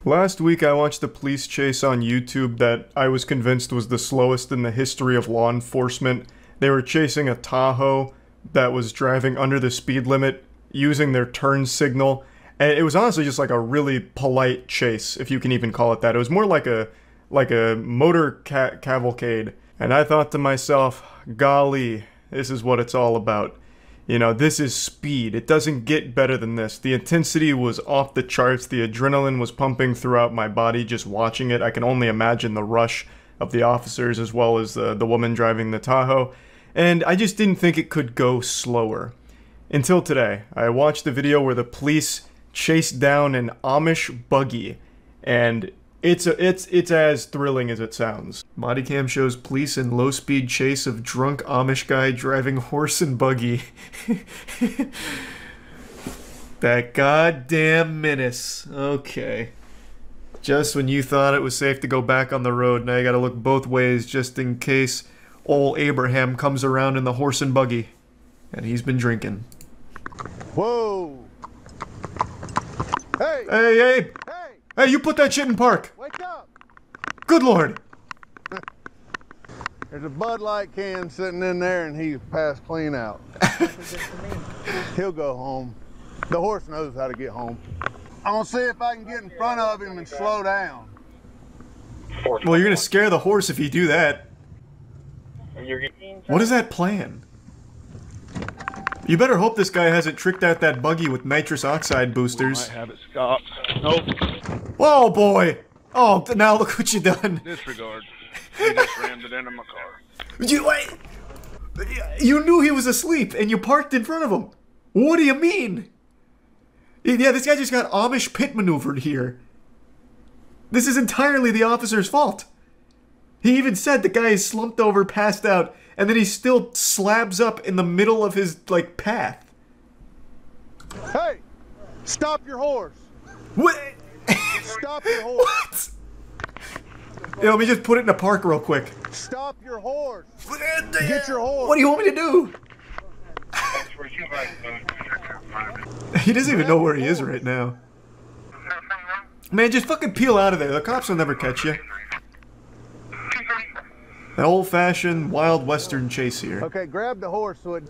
Last week I watched a police chase on YouTube that I was convinced was the slowest in the history of law enforcement. They were chasing a Tahoe that was driving under the speed limit, using their turn signal, and it was honestly just like a really polite chase, if you can even call it that. It was more like a motor cavalcade, and I thought to myself, golly, this is what it's all about. You know, this is speed. It doesn't get better than this. The intensity was off the charts. The adrenaline was pumping throughout my body just watching it. I can only imagine the rush of the officers as well as the woman driving the Tahoe. And I just didn't think it could go slower. Until today. I watched the video where the police chased down an Amish buggy. And it's as thrilling as it sounds. Bodycam shows police in low-speed chase of drunk Amish guy driving horse and buggy. That goddamn menace. Okay. Just when you thought it was safe to go back on the road, now you gotta look both ways just in case old Abraham comes around in the horse and buggy. And he's been drinking. Whoa! Hey! Hey, hey! Hey, you put that shit in park! Wake up! Good Lord! There's a Bud Light can sitting in there and he passed clean out. He'll go home. The horse knows how to get home. I'm gonna see if I can get in front of him and slow down. Well, you're gonna scare the horse if you do that. What is that plan? You better hope this guy hasn't tricked out that buggy with nitrous oxide boosters. Might have it stopped. Nope. Whoa, boy! Oh, now look what you done. Disregard. He just rammed it into my car. You knew he was asleep and you parked in front of him. What do you mean? Yeah, this guy just got Amish pit maneuvered here. This is entirely the officer's fault. He even said the guy is slumped over, passed out, and then he still slabs up in the middle of his, like, path. Hey! Stop your horse! What? Stop your horse! What? Yeah, let me just put it in a park real quick. Stop your horse! Get your horse! What do you want me to do? He doesn't even know where he is right now. Man, just fucking peel out of there. The cops will never catch you. An old-fashioned Wild Western chase here. Okay, grab the horse so it...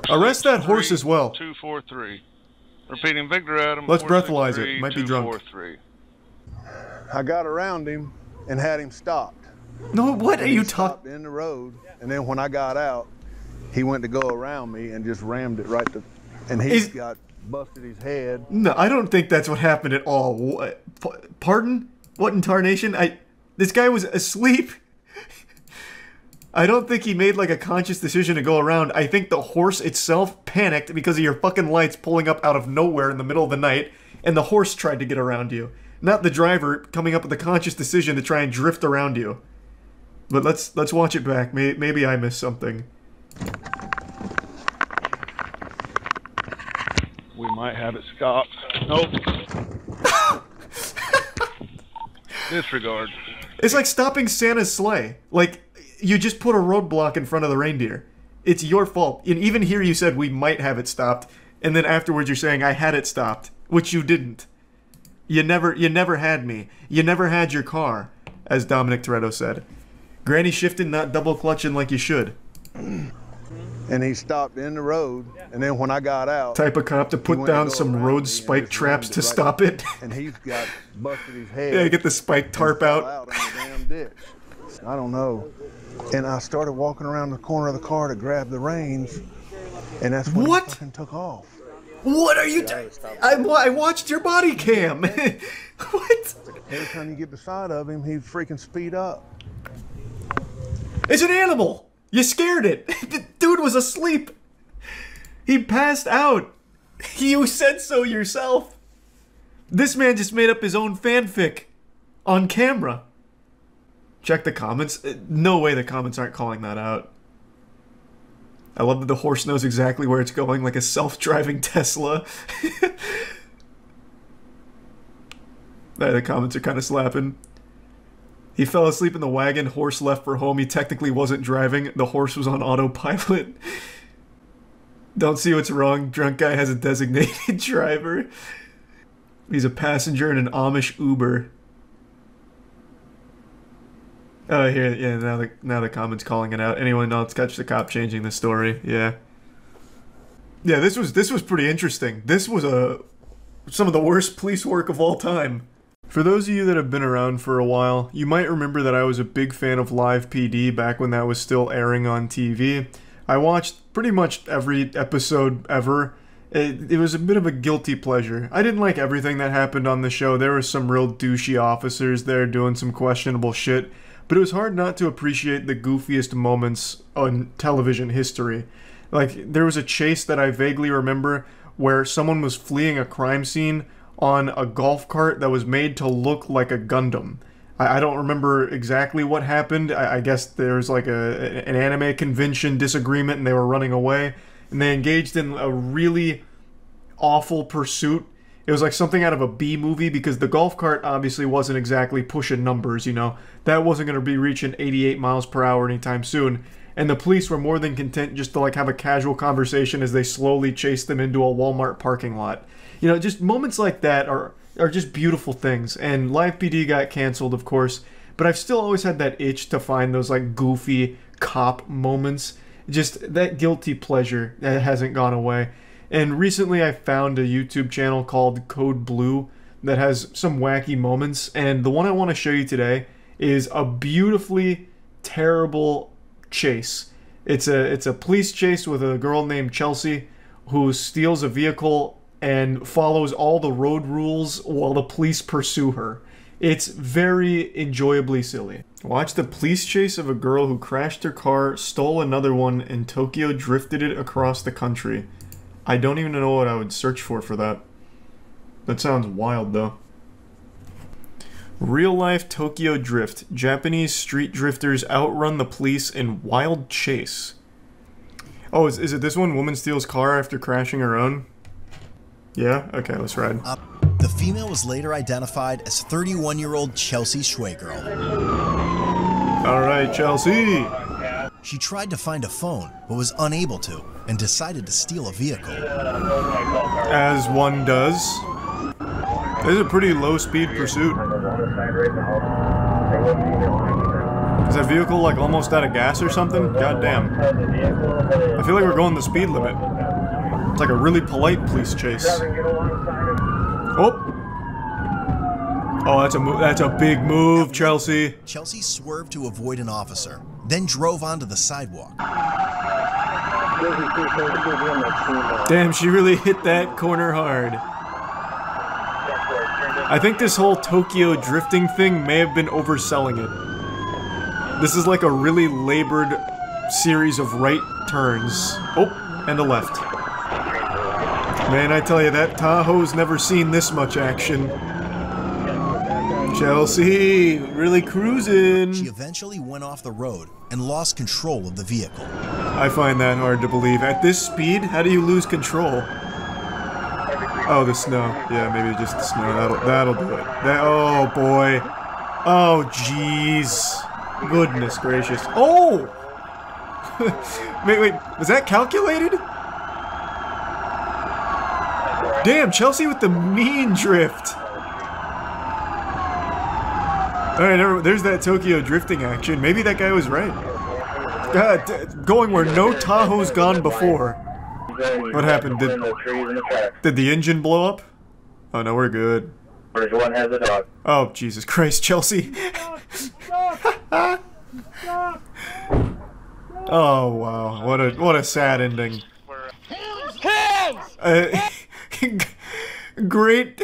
Arrest that horse as well. 243. Repeating, Victor Adam. Let's breathalyze it. Might be drunk. I got around him and had him stopped. No, what are you talking? In the road, and then when I got out, he went to go around me and just rammed it right to... And he's got busted his head. No, I don't think that's what happened at all. What? Pardon? What in tarnation? This guy was asleep. I don't think he made like a conscious decision to go around. I think the horse itself panicked because of your fucking lights pulling up out of nowhere in the middle of the night, and the horse tried to get around you. Not the driver coming up with a conscious decision to try and drift around you. But let's watch it back. Maybe I missed something. We might have it stopped. Nope. Disregard. It's like stopping Santa's sleigh. Like, you just put a roadblock in front of the reindeer. It's your fault. And even here you said we might have it stopped, and then afterwards you're saying I had it stopped, which you didn't. You never had me. You never had your car, as Dominic Toretto said. Granny shifting, not double clutching like you should. And he stopped in the road, and then when I got out... Type of cop to put down some road spike traps to stop it. And he's got busted his head. Yeah, get the spike tarp out. In the damn ditch. I don't know. And I started walking around the corner of the car to grab the reins, and that's when he fucking took off. What are you doing? I watched your body cam. What? Every time you get beside of him, he'd freaking speed up. It's an animal. You scared it. The dude was asleep. He passed out. You said so yourself. This man just made up his own fanfic on camera. Check the comments. No way the comments aren't calling that out. I love that the horse knows exactly where it's going, like a self-driving Tesla. The comments are kind of slapping. He fell asleep in the wagon, horse left for home. He technically wasn't driving. The horse was on autopilot. Don't see what's wrong. Drunk guy has a designated driver. He's a passenger in an Amish Uber. Oh, here, yeah, now the comments calling it out. Anyone else catch the cop changing the story? Yeah. Yeah, this was pretty interesting. This was some of the worst police work of all time. For those of you that have been around for a while, you might remember that I was a big fan of Live PD back when that was still airing on TV. I watched pretty much every episode ever. It was a bit of a guilty pleasure. I didn't like everything that happened on the show. There were some real douchey officers there doing some questionable shit. But it was hard not to appreciate the goofiest moments on television history. Like, there was a chase that I vaguely remember where someone was fleeing a crime scene on a golf cart that was made to look like a Gundam. I don't remember exactly what happened. I guess there was like an anime convention disagreement and they were running away. And they engaged in a really awful pursuit. It was like something out of a B movie because the golf cart obviously wasn't exactly pushing numbers, you know. That wasn't going to be reaching 88 miles per hour anytime soon. And the police were more than content just to like have a casual conversation as they slowly chased them into a Walmart parking lot. You know, just moments like that are just beautiful things. And Live PD got canceled, of course. But I've still always had that itch to find those like goofy cop moments. Just that guilty pleasure that hasn't gone away. And recently I found a YouTube channel called Code Blue that has some wacky moments. And the one I want to show you today is a beautifully terrible chase. It's a police chase with a girl named Chelsea who steals a vehicle and follows all the road rules while the police pursue her. It's very enjoyably silly. Watch the police chase of a girl who crashed her car, stole another one, and Tokyo drifted it across the country. I don't even know what I would search for that. That sounds wild, though. Real-life Tokyo drift. Japanese street drifters outrun the police in wild chase. Oh, is it this one? Woman steals car after crashing her own? Yeah? Okay, let's ride. The female was later identified as 31-year-old Chelsea Schwegirl. Alright, Chelsea! She tried to find a phone, but was unable to, and decided to steal a vehicle. As one does. This is a pretty low-speed pursuit. Is that vehicle, like, almost out of gas or something? God damn. I feel like we're going the speed limit. It's like a really polite police chase. Oh! Oh, that's a big move, Chelsea. Chelsea swerved to avoid an officer, then drove onto the sidewalk. Damn, she really hit that corner hard. I think this whole Tokyo drifting thing may have been overselling it. This is like a really labored series of right turns. Oh, and a left. Man, I tell you, that Tahoe's never seen this much action. Chelsea, really cruising. She eventually went off the road and lost control of the vehicle. I find that hard to believe. At this speed, how do you lose control? Oh, the snow. Yeah, maybe just the snow. That'll do it. Oh, boy. Oh, jeez. Goodness gracious. Oh! Wait. Was that calculated? Damn, Chelsea with the mean drift. Alright, there's that Tokyo drifting action. Maybe that guy was right. God, going where no Tahoe's gone before. What happened? Did the engine blow up? Oh no, we're good. Oh, Jesus Christ, Chelsea. Oh wow, what a sad ending. Great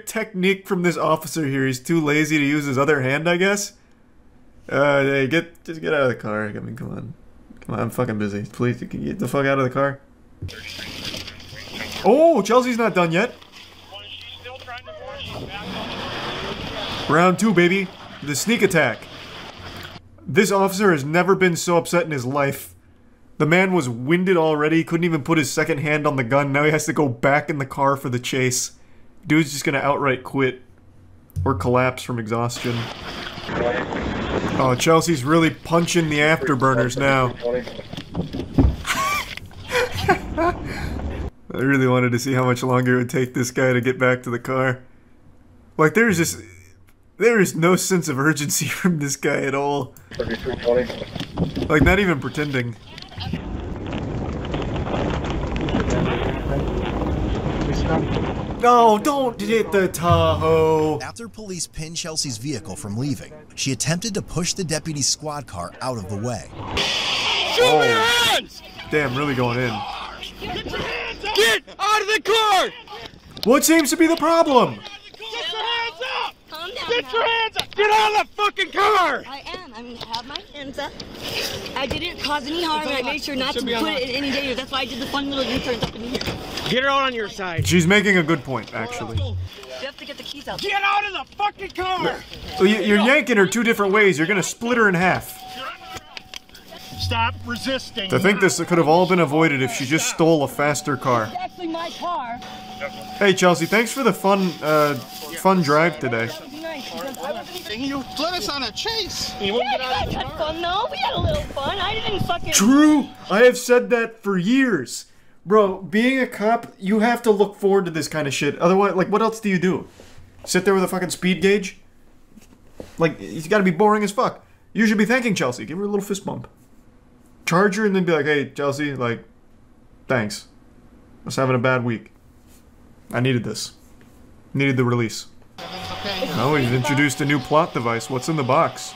technique from this officer here. He's too lazy to use his other hand, I guess. Hey, just get out of the car. I mean, come on, I'm fucking busy. Please, get the fuck out of the car. Oh, Chelsea's not done yet. Round 2, baby. The sneak attack. This officer has never been so upset in his life. The man was winded already, couldn't even put his second hand on the gun. Now he has to go back in the car for the chase. Dude's just gonna outright quit. Or collapse from exhaustion. Oh, Chelsea's really punching the afterburners now. I really wanted to see how much longer it would take this guy to get back to the car. Like, there is no sense of urgency from this guy at all. Like, not even pretending. No, don't hit the Tahoe! After police pinned Chelsea's vehicle from leaving, she attempted to push the deputy's squad car out of the way. Show me your hands! Damn, really going in. Get your hands up! Get out of the car! What seems to be the problem? Get your hands up! Calm down. Get your hands up! Get out of the fucking car! I am. I'm gonna have my hands up. I didn't cause any harm, and I made sure not to put it in any danger. That's why I did the fun little U-turns up in here. Get her out on your side. She's making a good point, actually. You have to get the keys out. Get out of the fucking car! Well, you're yanking her two different ways. You're gonna split her in half. Stop resisting. I think this could have all been avoided if she just stole a faster car. It's actually my car. Hey, Chelsea, thanks for the fun drive today. You led us on a chase. Yeah, you guys had fun though. We had a little fun. I didn't fucking. True! I have said that for years. Bro, being a cop, you have to look forward to this kind of shit. Otherwise, like, what else do you do? Sit there with a fucking speed gauge? Like, it's gotta be boring as fuck. You should be thanking Chelsea. Give her a little fist bump. Charge her and then be like, hey, Chelsea, like, thanks. I was having a bad week. I needed this. Needed the release. Oh, he's introduced a new plot device. What's in the box?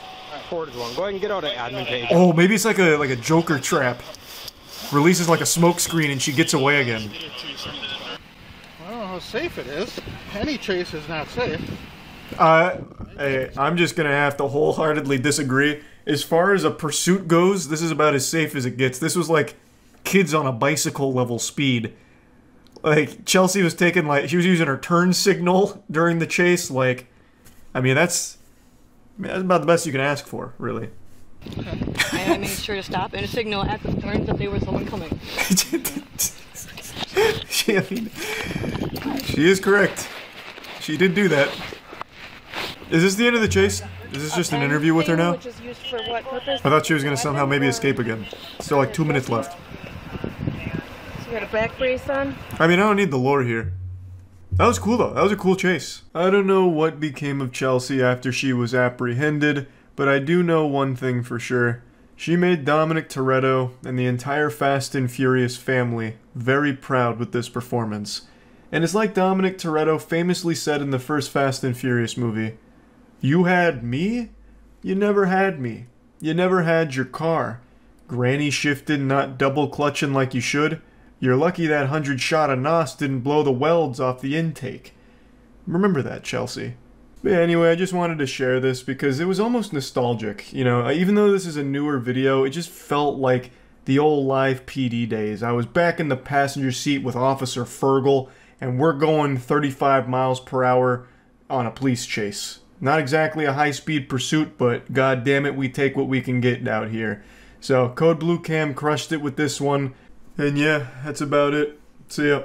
Go ahead and get out of admin page. Oh, maybe it's like a Joker trap. Releases like a smoke screen and she gets away again. I don't know how safe it is. Any chase is not safe. Hey, I'm just gonna have to wholeheartedly disagree. As far as a pursuit goes, this is about as safe as it gets. This was like kids on a bicycle level speed. Like, Chelsea was taking, like, she was using her turn signal during the chase. Like, I mean, that's about the best you can ask for, really. And I made sure to stop and signal at the turns that there was someone coming. She is correct. She did do that. Is this the end of the chase? Is this just an interview with her now? Which is used for what purpose? I thought she was going to somehow maybe escape again. Still like 2 minutes left. So you got a back brace on? I mean, I don't need the lore here. That was cool though. That was a cool chase. I don't know what became of Chelsea after she was apprehended, but I do know one thing for sure. She made Dominic Toretto and the entire Fast and Furious family very proud with this performance. And it's like Dominic Toretto famously said in the first Fast and Furious movie, "You had me? You never had me. You never had your car. Granny shifted, not double clutching like you should. You're lucky that 100 shot of NOS didn't blow the welds off the intake." Remember that, Chelsea. But yeah, anyway, I just wanted to share this because it was almost nostalgic. You know, even though this is a newer video, it just felt like the old live PD days. I was back in the passenger seat with Officer Fergal, and we're going 35 miles per hour on a police chase. Not exactly a high-speed pursuit, but god damn it, we take what we can get out here. So, Code Blue Cam crushed it with this one. And yeah, that's about it. See ya.